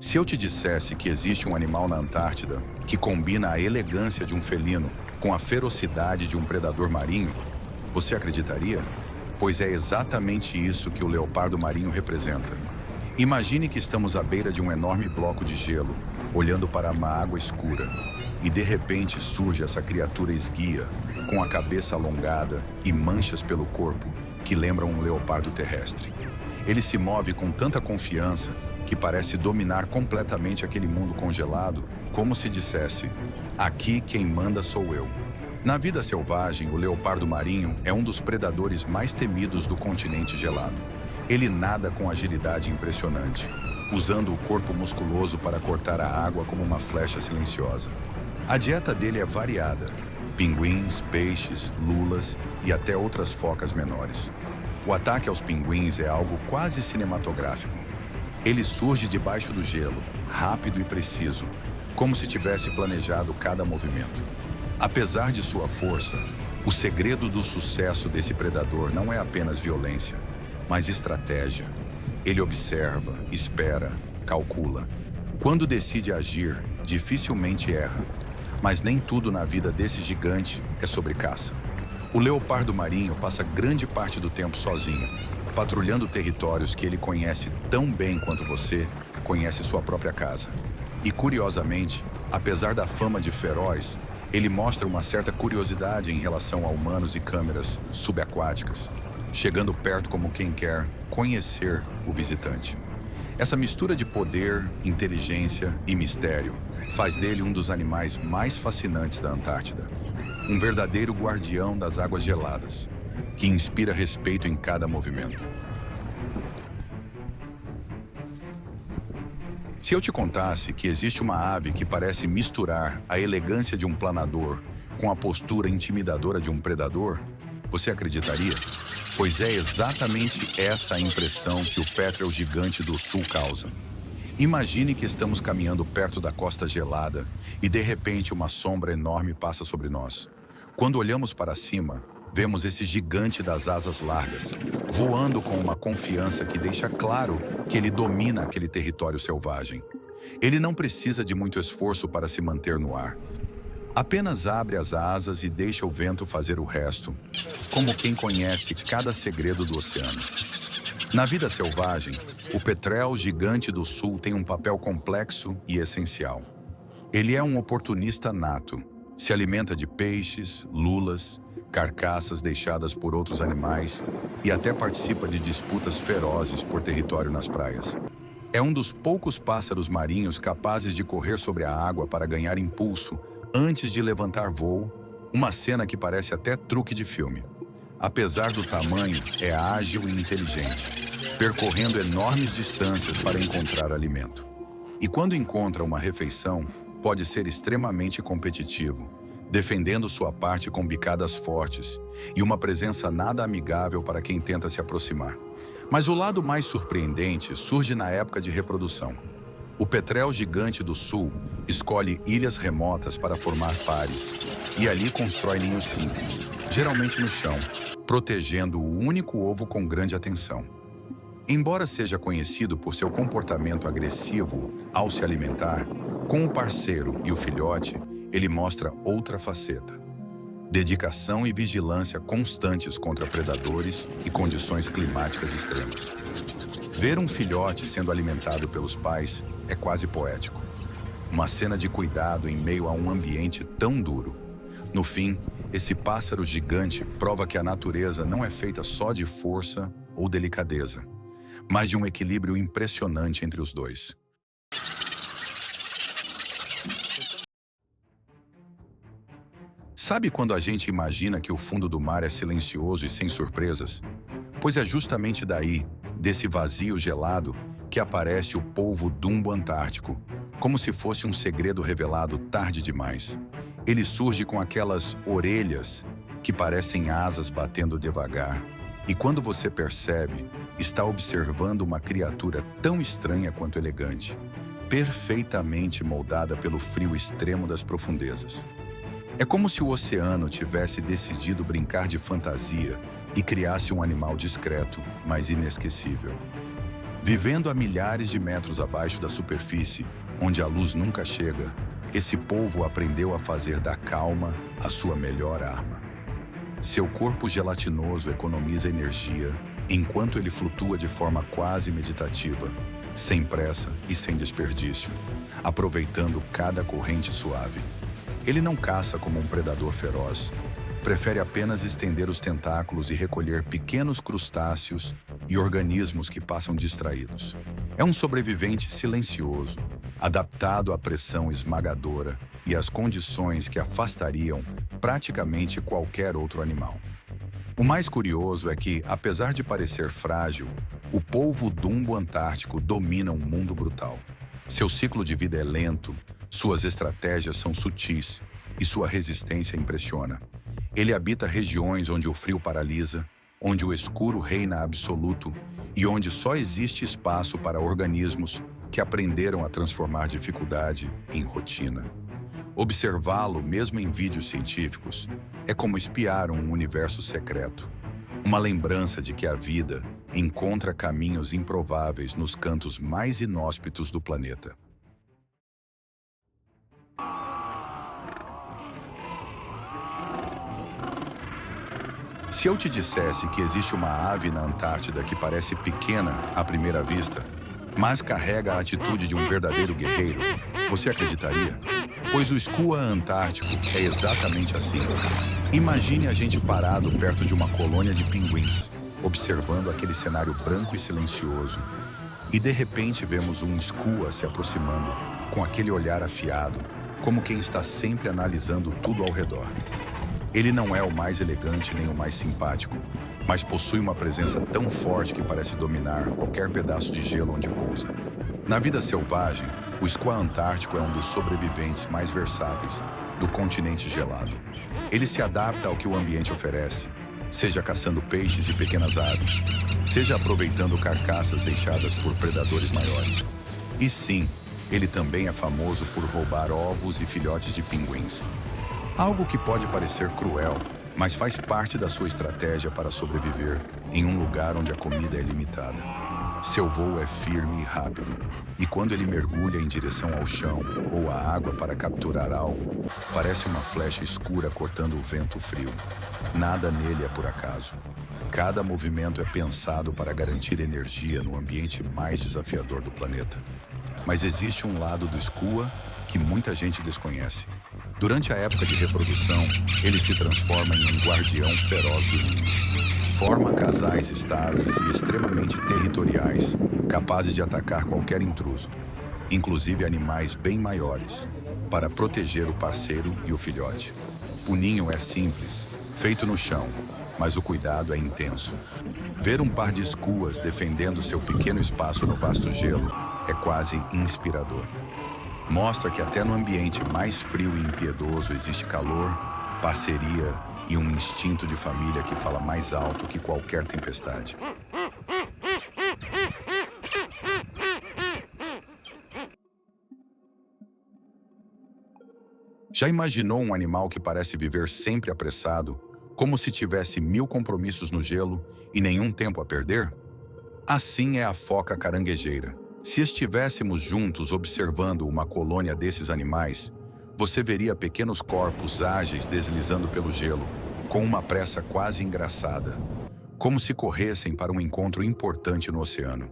Se eu te dissesse que existe um animal na Antártida que combina a elegância de um felino com a ferocidade de um predador marinho, você acreditaria? Pois é exatamente isso que o leopardo marinho representa. Imagine que estamos à beira de um enorme bloco de gelo, olhando para uma água escura, e de repente surge essa criatura esguia, com a cabeça alongada e manchas pelo corpo que lembram um leopardo terrestre. Ele se move com tanta confiança que parece dominar completamente aquele mundo congelado, como se dissesse: aqui quem manda sou eu. Na vida selvagem, o leopardo marinho é um dos predadores mais temidos do continente gelado. Ele nada com agilidade impressionante, usando o corpo musculoso para cortar a água como uma flecha silenciosa. A dieta dele é variada: pinguins, peixes, lulas e até outras focas menores. O ataque aos pinguins é algo quase cinematográfico. Ele surge debaixo do gelo, rápido e preciso, como se tivesse planejado cada movimento. Apesar de sua força, o segredo do sucesso desse predador não é apenas violência, mas estratégia. Ele observa, espera, calcula. Quando decide agir, dificilmente erra. Mas nem tudo na vida desse gigante é sobre caça. O leopardo marinho passa grande parte do tempo sozinho, patrulhando territórios que ele conhece tão bem quanto você conhece sua própria casa. E, curiosamente, apesar da fama de feroz, ele mostra uma certa curiosidade em relação a humanos e câmeras subaquáticas, chegando perto como quem quer conhecer o visitante. Essa mistura de poder, inteligência e mistério faz dele um dos animais mais fascinantes da Antártida. Um verdadeiro guardião das águas geladas, que inspira respeito em cada movimento. Se eu te contasse que existe uma ave que parece misturar a elegância de um planador com a postura intimidadora de um predador, você acreditaria? Pois é exatamente essa a impressão que o pétrel gigante do sul causa. Imagine que estamos caminhando perto da costa gelada e de repente uma sombra enorme passa sobre nós. Quando olhamos para cima, vemos esse gigante das asas largas, voando com uma confiança que deixa claro que ele domina aquele território selvagem. Ele não precisa de muito esforço para se manter no ar. Apenas abre as asas e deixa o vento fazer o resto, como quem conhece cada segredo do oceano. Na vida selvagem, o petrel gigante do sul tem um papel complexo e essencial. Ele é um oportunista nato, se alimenta de peixes, lulas, carcaças deixadas por outros animais e até participa de disputas ferozes por território nas praias. É um dos poucos pássaros marinhos capazes de correr sobre a água para ganhar impulso antes de levantar voo, uma cena que parece até truque de filme. Apesar do tamanho, é ágil e inteligente, percorrendo enormes distâncias para encontrar alimento. E quando encontra uma refeição, pode ser extremamente competitivo, defendendo sua parte com bicadas fortes e uma presença nada amigável para quem tenta se aproximar. Mas o lado mais surpreendente surge na época de reprodução. O petrel gigante do sul escolhe ilhas remotas para formar pares e ali constrói ninhos simples, geralmente no chão, protegendo o único ovo com grande atenção. Embora seja conhecido por seu comportamento agressivo ao se alimentar, com o parceiro e o filhote, ele mostra outra faceta: dedicação e vigilância constantes contra predadores e condições climáticas extremas. Ver um filhote sendo alimentado pelos pais é quase poético. Uma cena de cuidado em meio a um ambiente tão duro. No fim, esse pássaro gigante prova que a natureza não é feita só de força ou delicadeza, mas de um equilíbrio impressionante entre os dois. Sabe quando a gente imagina que o fundo do mar é silencioso e sem surpresas? Pois é justamente daí, desse vazio gelado, que aparece o polvo Dumbo antártico, como se fosse um segredo revelado tarde demais. Ele surge com aquelas orelhas que parecem asas batendo devagar, e quando você percebe, está observando uma criatura tão estranha quanto elegante, perfeitamente moldada pelo frio extremo das profundezas. É como se o oceano tivesse decidido brincar de fantasia e criasse um animal discreto, mas inesquecível. Vivendo a milhares de metros abaixo da superfície, onde a luz nunca chega, esse polvo aprendeu a fazer da calma a sua melhor arma. Seu corpo gelatinoso economiza energia enquanto ele flutua de forma quase meditativa, sem pressa e sem desperdício, aproveitando cada corrente suave. Ele não caça como um predador feroz. Prefere apenas estender os tentáculos e recolher pequenos crustáceos e organismos que passam distraídos. É um sobrevivente silencioso, adaptado à pressão esmagadora e às condições que afastariam praticamente qualquer outro animal. O mais curioso é que, apesar de parecer frágil, o polvo dumbo antártico domina um mundo brutal. Seu ciclo de vida é lento, suas estratégias são sutis e sua resistência impressiona. Ele habita regiões onde o frio paralisa, onde o escuro reina absoluto e onde só existe espaço para organismos que aprenderam a transformar dificuldade em rotina. Observá-lo, mesmo em vídeos científicos, é como espiar um universo secreto. Uma lembrança de que a vida encontra caminhos improváveis nos cantos mais inóspitos do planeta. Se eu te dissesse que existe uma ave na Antártida que parece pequena à primeira vista, mas carrega a atitude de um verdadeiro guerreiro, você acreditaria? Pois o skua antártico é exatamente assim. Imagine a gente parado perto de uma colônia de pinguins, observando aquele cenário branco e silencioso. E de repente vemos um skua se aproximando, com aquele olhar afiado, como quem está sempre analisando tudo ao redor. Ele não é o mais elegante nem o mais simpático, mas possui uma presença tão forte que parece dominar qualquer pedaço de gelo onde pousa. Na vida selvagem, o skua antártico é um dos sobreviventes mais versáteis do continente gelado. Ele se adapta ao que o ambiente oferece, seja caçando peixes e pequenas aves, seja aproveitando carcaças deixadas por predadores maiores. E sim, ele também é famoso por roubar ovos e filhotes de pinguins. Algo que pode parecer cruel, mas faz parte da sua estratégia para sobreviver em um lugar onde a comida é limitada. Seu voo é firme e rápido, e quando ele mergulha em direção ao chão ou à água para capturar algo, parece uma flecha escura cortando o vento frio. Nada nele é por acaso. Cada movimento é pensado para garantir energia no ambiente mais desafiador do planeta. Mas existe um lado do skua que muita gente desconhece. Durante a época de reprodução, ele se transforma em um guardião feroz do ninho. Forma casais estáveis e extremamente territoriais, capazes de atacar qualquer intruso, inclusive animais bem maiores, para proteger o parceiro e o filhote. O ninho é simples, feito no chão, mas o cuidado é intenso. Ver um par de skuas defendendo seu pequeno espaço no vasto gelo é quase inspirador. Mostra que até no ambiente mais frio e impiedoso existe calor, parceria e um instinto de família que fala mais alto que qualquer tempestade. Já imaginou um animal que parece viver sempre apressado, como se tivesse 1000 compromissos no gelo e nenhum tempo a perder? Assim é a foca caranguejeira. Se estivéssemos juntos observando uma colônia desses animais, você veria pequenos corpos ágeis deslizando pelo gelo, com uma pressa quase engraçada, como se corressem para um encontro importante no oceano.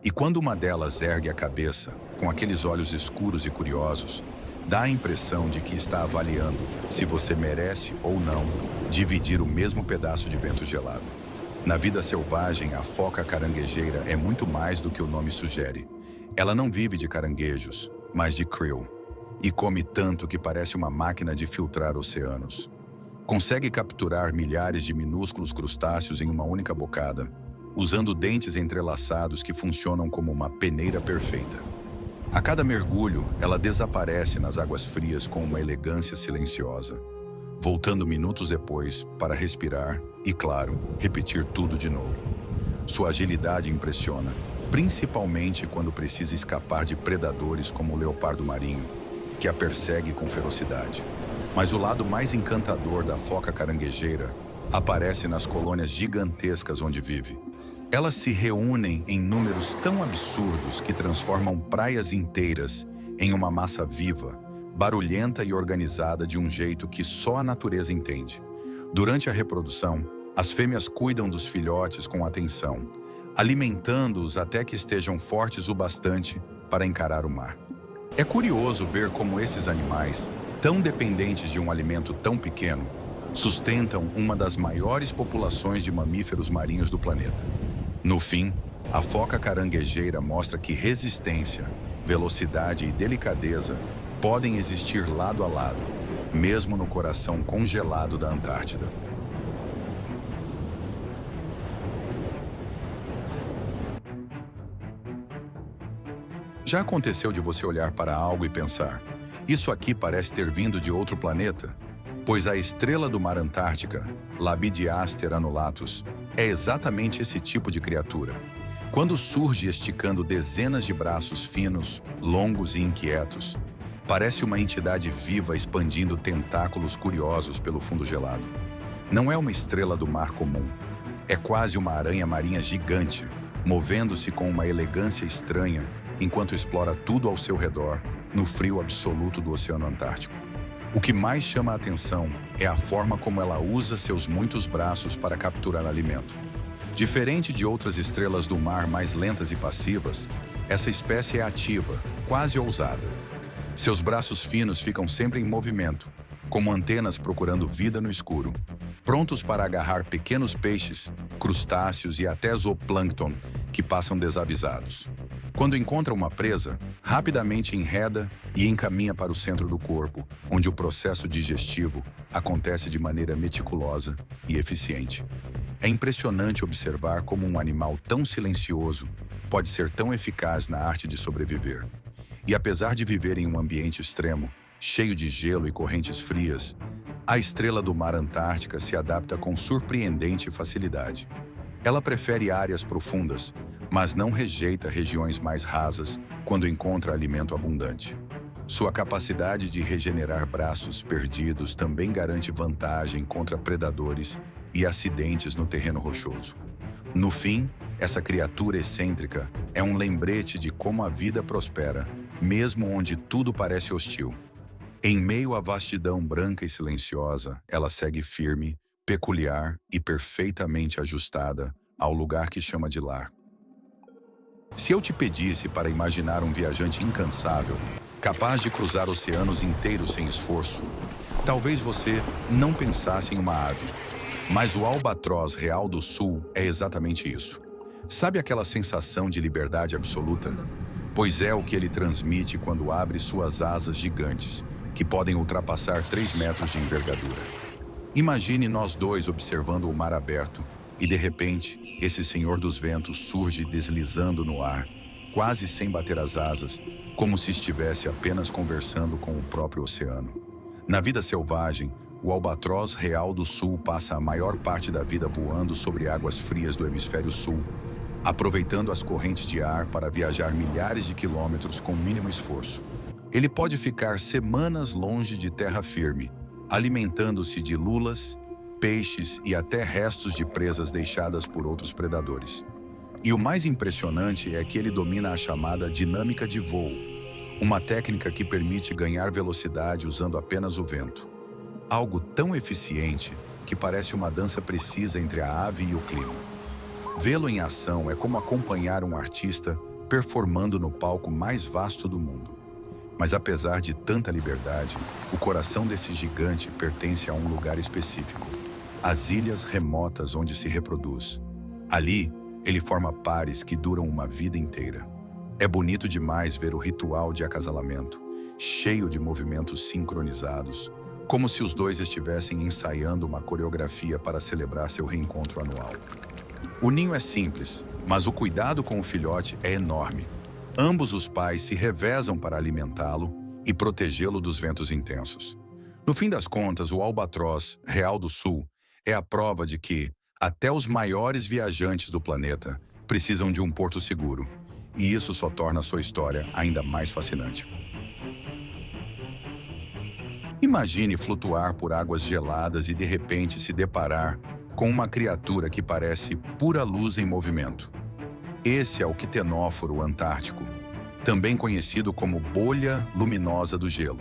E quando uma delas ergue a cabeça, com aqueles olhos escuros e curiosos, dá a impressão de que está avaliando se você merece ou não dividir o mesmo pedaço de vento gelado. Na vida selvagem, a foca caranguejeira é muito mais do que o nome sugere. Ela não vive de caranguejos, mas de krill, e come tanto que parece uma máquina de filtrar oceanos. Consegue capturar milhares de minúsculos crustáceos em uma única bocada, usando dentes entrelaçados que funcionam como uma peneira perfeita. A cada mergulho, ela desaparece nas águas frias com uma elegância silenciosa, voltando minutos depois para respirar e, claro, repetir tudo de novo. Sua agilidade impressiona, principalmente quando precisa escapar de predadores como o leopardo marinho, que a persegue com ferocidade. Mas o lado mais encantador da foca caranguejeira aparece nas colônias gigantescas onde vive. Elas se reúnem em números tão absurdos que transformam praias inteiras em uma massa viva, barulhenta e organizada de um jeito que só a natureza entende. Durante a reprodução, as fêmeas cuidam dos filhotes com atenção, alimentando-os até que estejam fortes o bastante para encarar o mar. É curioso ver como esses animais, tão dependentes de um alimento tão pequeno, sustentam uma das maiores populações de mamíferos marinhos do planeta. No fim, a foca caranguejeira mostra que resistência, velocidade e delicadeza podem existir lado a lado, mesmo no coração congelado da Antártida. Já aconteceu de você olhar para algo e pensar: isso aqui parece ter vindo de outro planeta? Pois a estrela do mar Antártica, Labidiaster annulatus, é exatamente esse tipo de criatura. Quando surge esticando dezenas de braços finos, longos e inquietos, parece uma entidade viva expandindo tentáculos curiosos pelo fundo gelado. Não é uma estrela do mar comum. É quase uma aranha marinha gigante, movendo-se com uma elegância estranha enquanto explora tudo ao seu redor, no frio absoluto do Oceano Antártico. O que mais chama a atenção é a forma como ela usa seus muitos braços para capturar alimento. Diferente de outras estrelas do mar mais lentas e passivas, essa espécie é ativa, quase ousada. Seus braços finos ficam sempre em movimento, como antenas procurando vida no escuro, prontos para agarrar pequenos peixes, crustáceos e até zooplâncton que passam desavisados. Quando encontra uma presa, rapidamente enreda e encaminha para o centro do corpo, onde o processo digestivo acontece de maneira meticulosa e eficiente. É impressionante observar como um animal tão silencioso pode ser tão eficaz na arte de sobreviver. E apesar de viver em um ambiente extremo, cheio de gelo e correntes frias, a estrela do mar Antártica se adapta com surpreendente facilidade. Ela prefere áreas profundas, mas não rejeita regiões mais rasas quando encontra alimento abundante. Sua capacidade de regenerar braços perdidos também garante vantagem contra predadores e acidentes no terreno rochoso. No fim, essa criatura excêntrica é um lembrete de como a vida prospera, mesmo onde tudo parece hostil. Em meio à vastidão branca e silenciosa, ela segue firme, peculiar e perfeitamente ajustada ao lugar que chama de lar. Se eu te pedisse para imaginar um viajante incansável, capaz de cruzar oceanos inteiros sem esforço, talvez você não pensasse em uma ave. Mas o albatroz real do sul é exatamente isso. Sabe aquela sensação de liberdade absoluta? Pois é o que ele transmite quando abre suas asas gigantes, que podem ultrapassar 3 metros de envergadura. Imagine nós dois observando o mar aberto e, de repente, esse senhor dos ventos surge deslizando no ar, quase sem bater as asas, como se estivesse apenas conversando com o próprio oceano. Na vida selvagem, o albatroz real do sul passa a maior parte da vida voando sobre águas frias do hemisfério sul, aproveitando as correntes de ar para viajar milhares de quilômetros com mínimo esforço. Ele pode ficar semanas longe de terra firme, alimentando-se de lulas, peixes e até restos de presas deixadas por outros predadores. E o mais impressionante é que ele domina a chamada dinâmica de voo, uma técnica que permite ganhar velocidade usando apenas o vento. Algo tão eficiente que parece uma dança precisa entre a ave e o clima. Vê-lo em ação é como acompanhar um artista performando no palco mais vasto do mundo. Mas apesar de tanta liberdade, o coração desse gigante pertence a um lugar específico: as ilhas remotas onde se reproduz. Ali, ele forma pares que duram uma vida inteira. É bonito demais ver o ritual de acasalamento, cheio de movimentos sincronizados, como se os dois estivessem ensaiando uma coreografia para celebrar seu reencontro anual. O ninho é simples, mas o cuidado com o filhote é enorme. Ambos os pais se revezam para alimentá-lo e protegê-lo dos ventos intensos. No fim das contas, o albatroz real do sul é a prova de que até os maiores viajantes do planeta precisam de um porto seguro, e isso só torna sua história ainda mais fascinante. Imagine flutuar por águas geladas e de repente se deparar com uma criatura que parece pura luz em movimento. Esse é o quitenóforo antártico, também conhecido como bolha luminosa do gelo.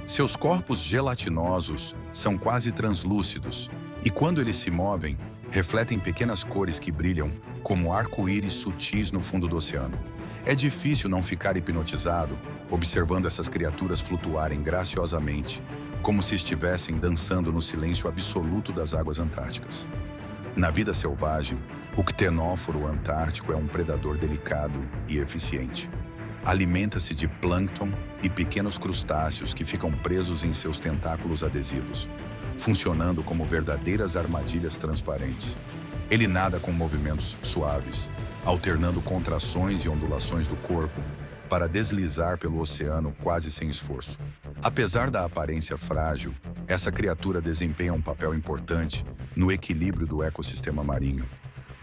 Seus corpos gelatinosos são quase translúcidos e, quando eles se movem, refletem pequenas cores que brilham como arco-íris sutis no fundo do oceano. É difícil não ficar hipnotizado observando essas criaturas flutuarem graciosamente, como se estivessem dançando no silêncio absoluto das águas antárticas. Na vida selvagem, o quitenóforo antártico é um predador delicado e eficiente. Alimenta-se de plâncton e pequenos crustáceos que ficam presos em seus tentáculos adesivos, funcionando como verdadeiras armadilhas transparentes. Ele nada com movimentos suaves, alternando contrações e ondulações do corpo para deslizar pelo oceano quase sem esforço. Apesar da aparência frágil, essa criatura desempenha um papel importante no equilíbrio do ecossistema marinho,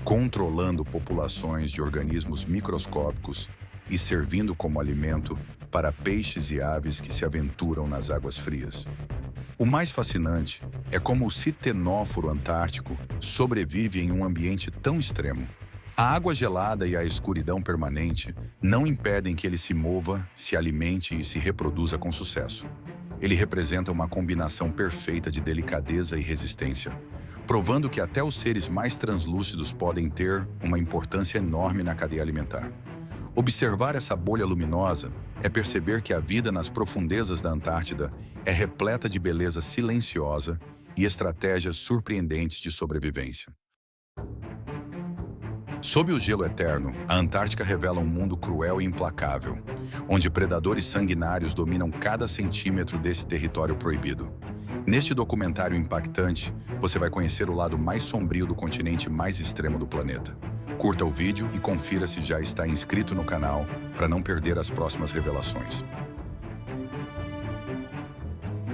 controlando populações de organismos microscópicos e servindo como alimento para peixes e aves que se aventuram nas águas frias. O mais fascinante é como o quitenóforo antártico sobrevive em um ambiente tão extremo. A água gelada e a escuridão permanente não impedem que ele se mova, se alimente e se reproduza com sucesso. Ele representa uma combinação perfeita de delicadeza e resistência, provando que até os seres mais translúcidos podem ter uma importância enorme na cadeia alimentar. Observar essa bolha luminosa é perceber que a vida nas profundezas da Antártida é repleta de beleza silenciosa e estratégias surpreendentes de sobrevivência. Sob o gelo eterno, a Antártica revela um mundo cruel e implacável, onde predadores sanguinários dominam cada centímetro desse território proibido. Neste documentário impactante, você vai conhecer o lado mais sombrio do continente mais extremo do planeta. Curta o vídeo e confira se já está inscrito no canal para não perder as próximas revelações.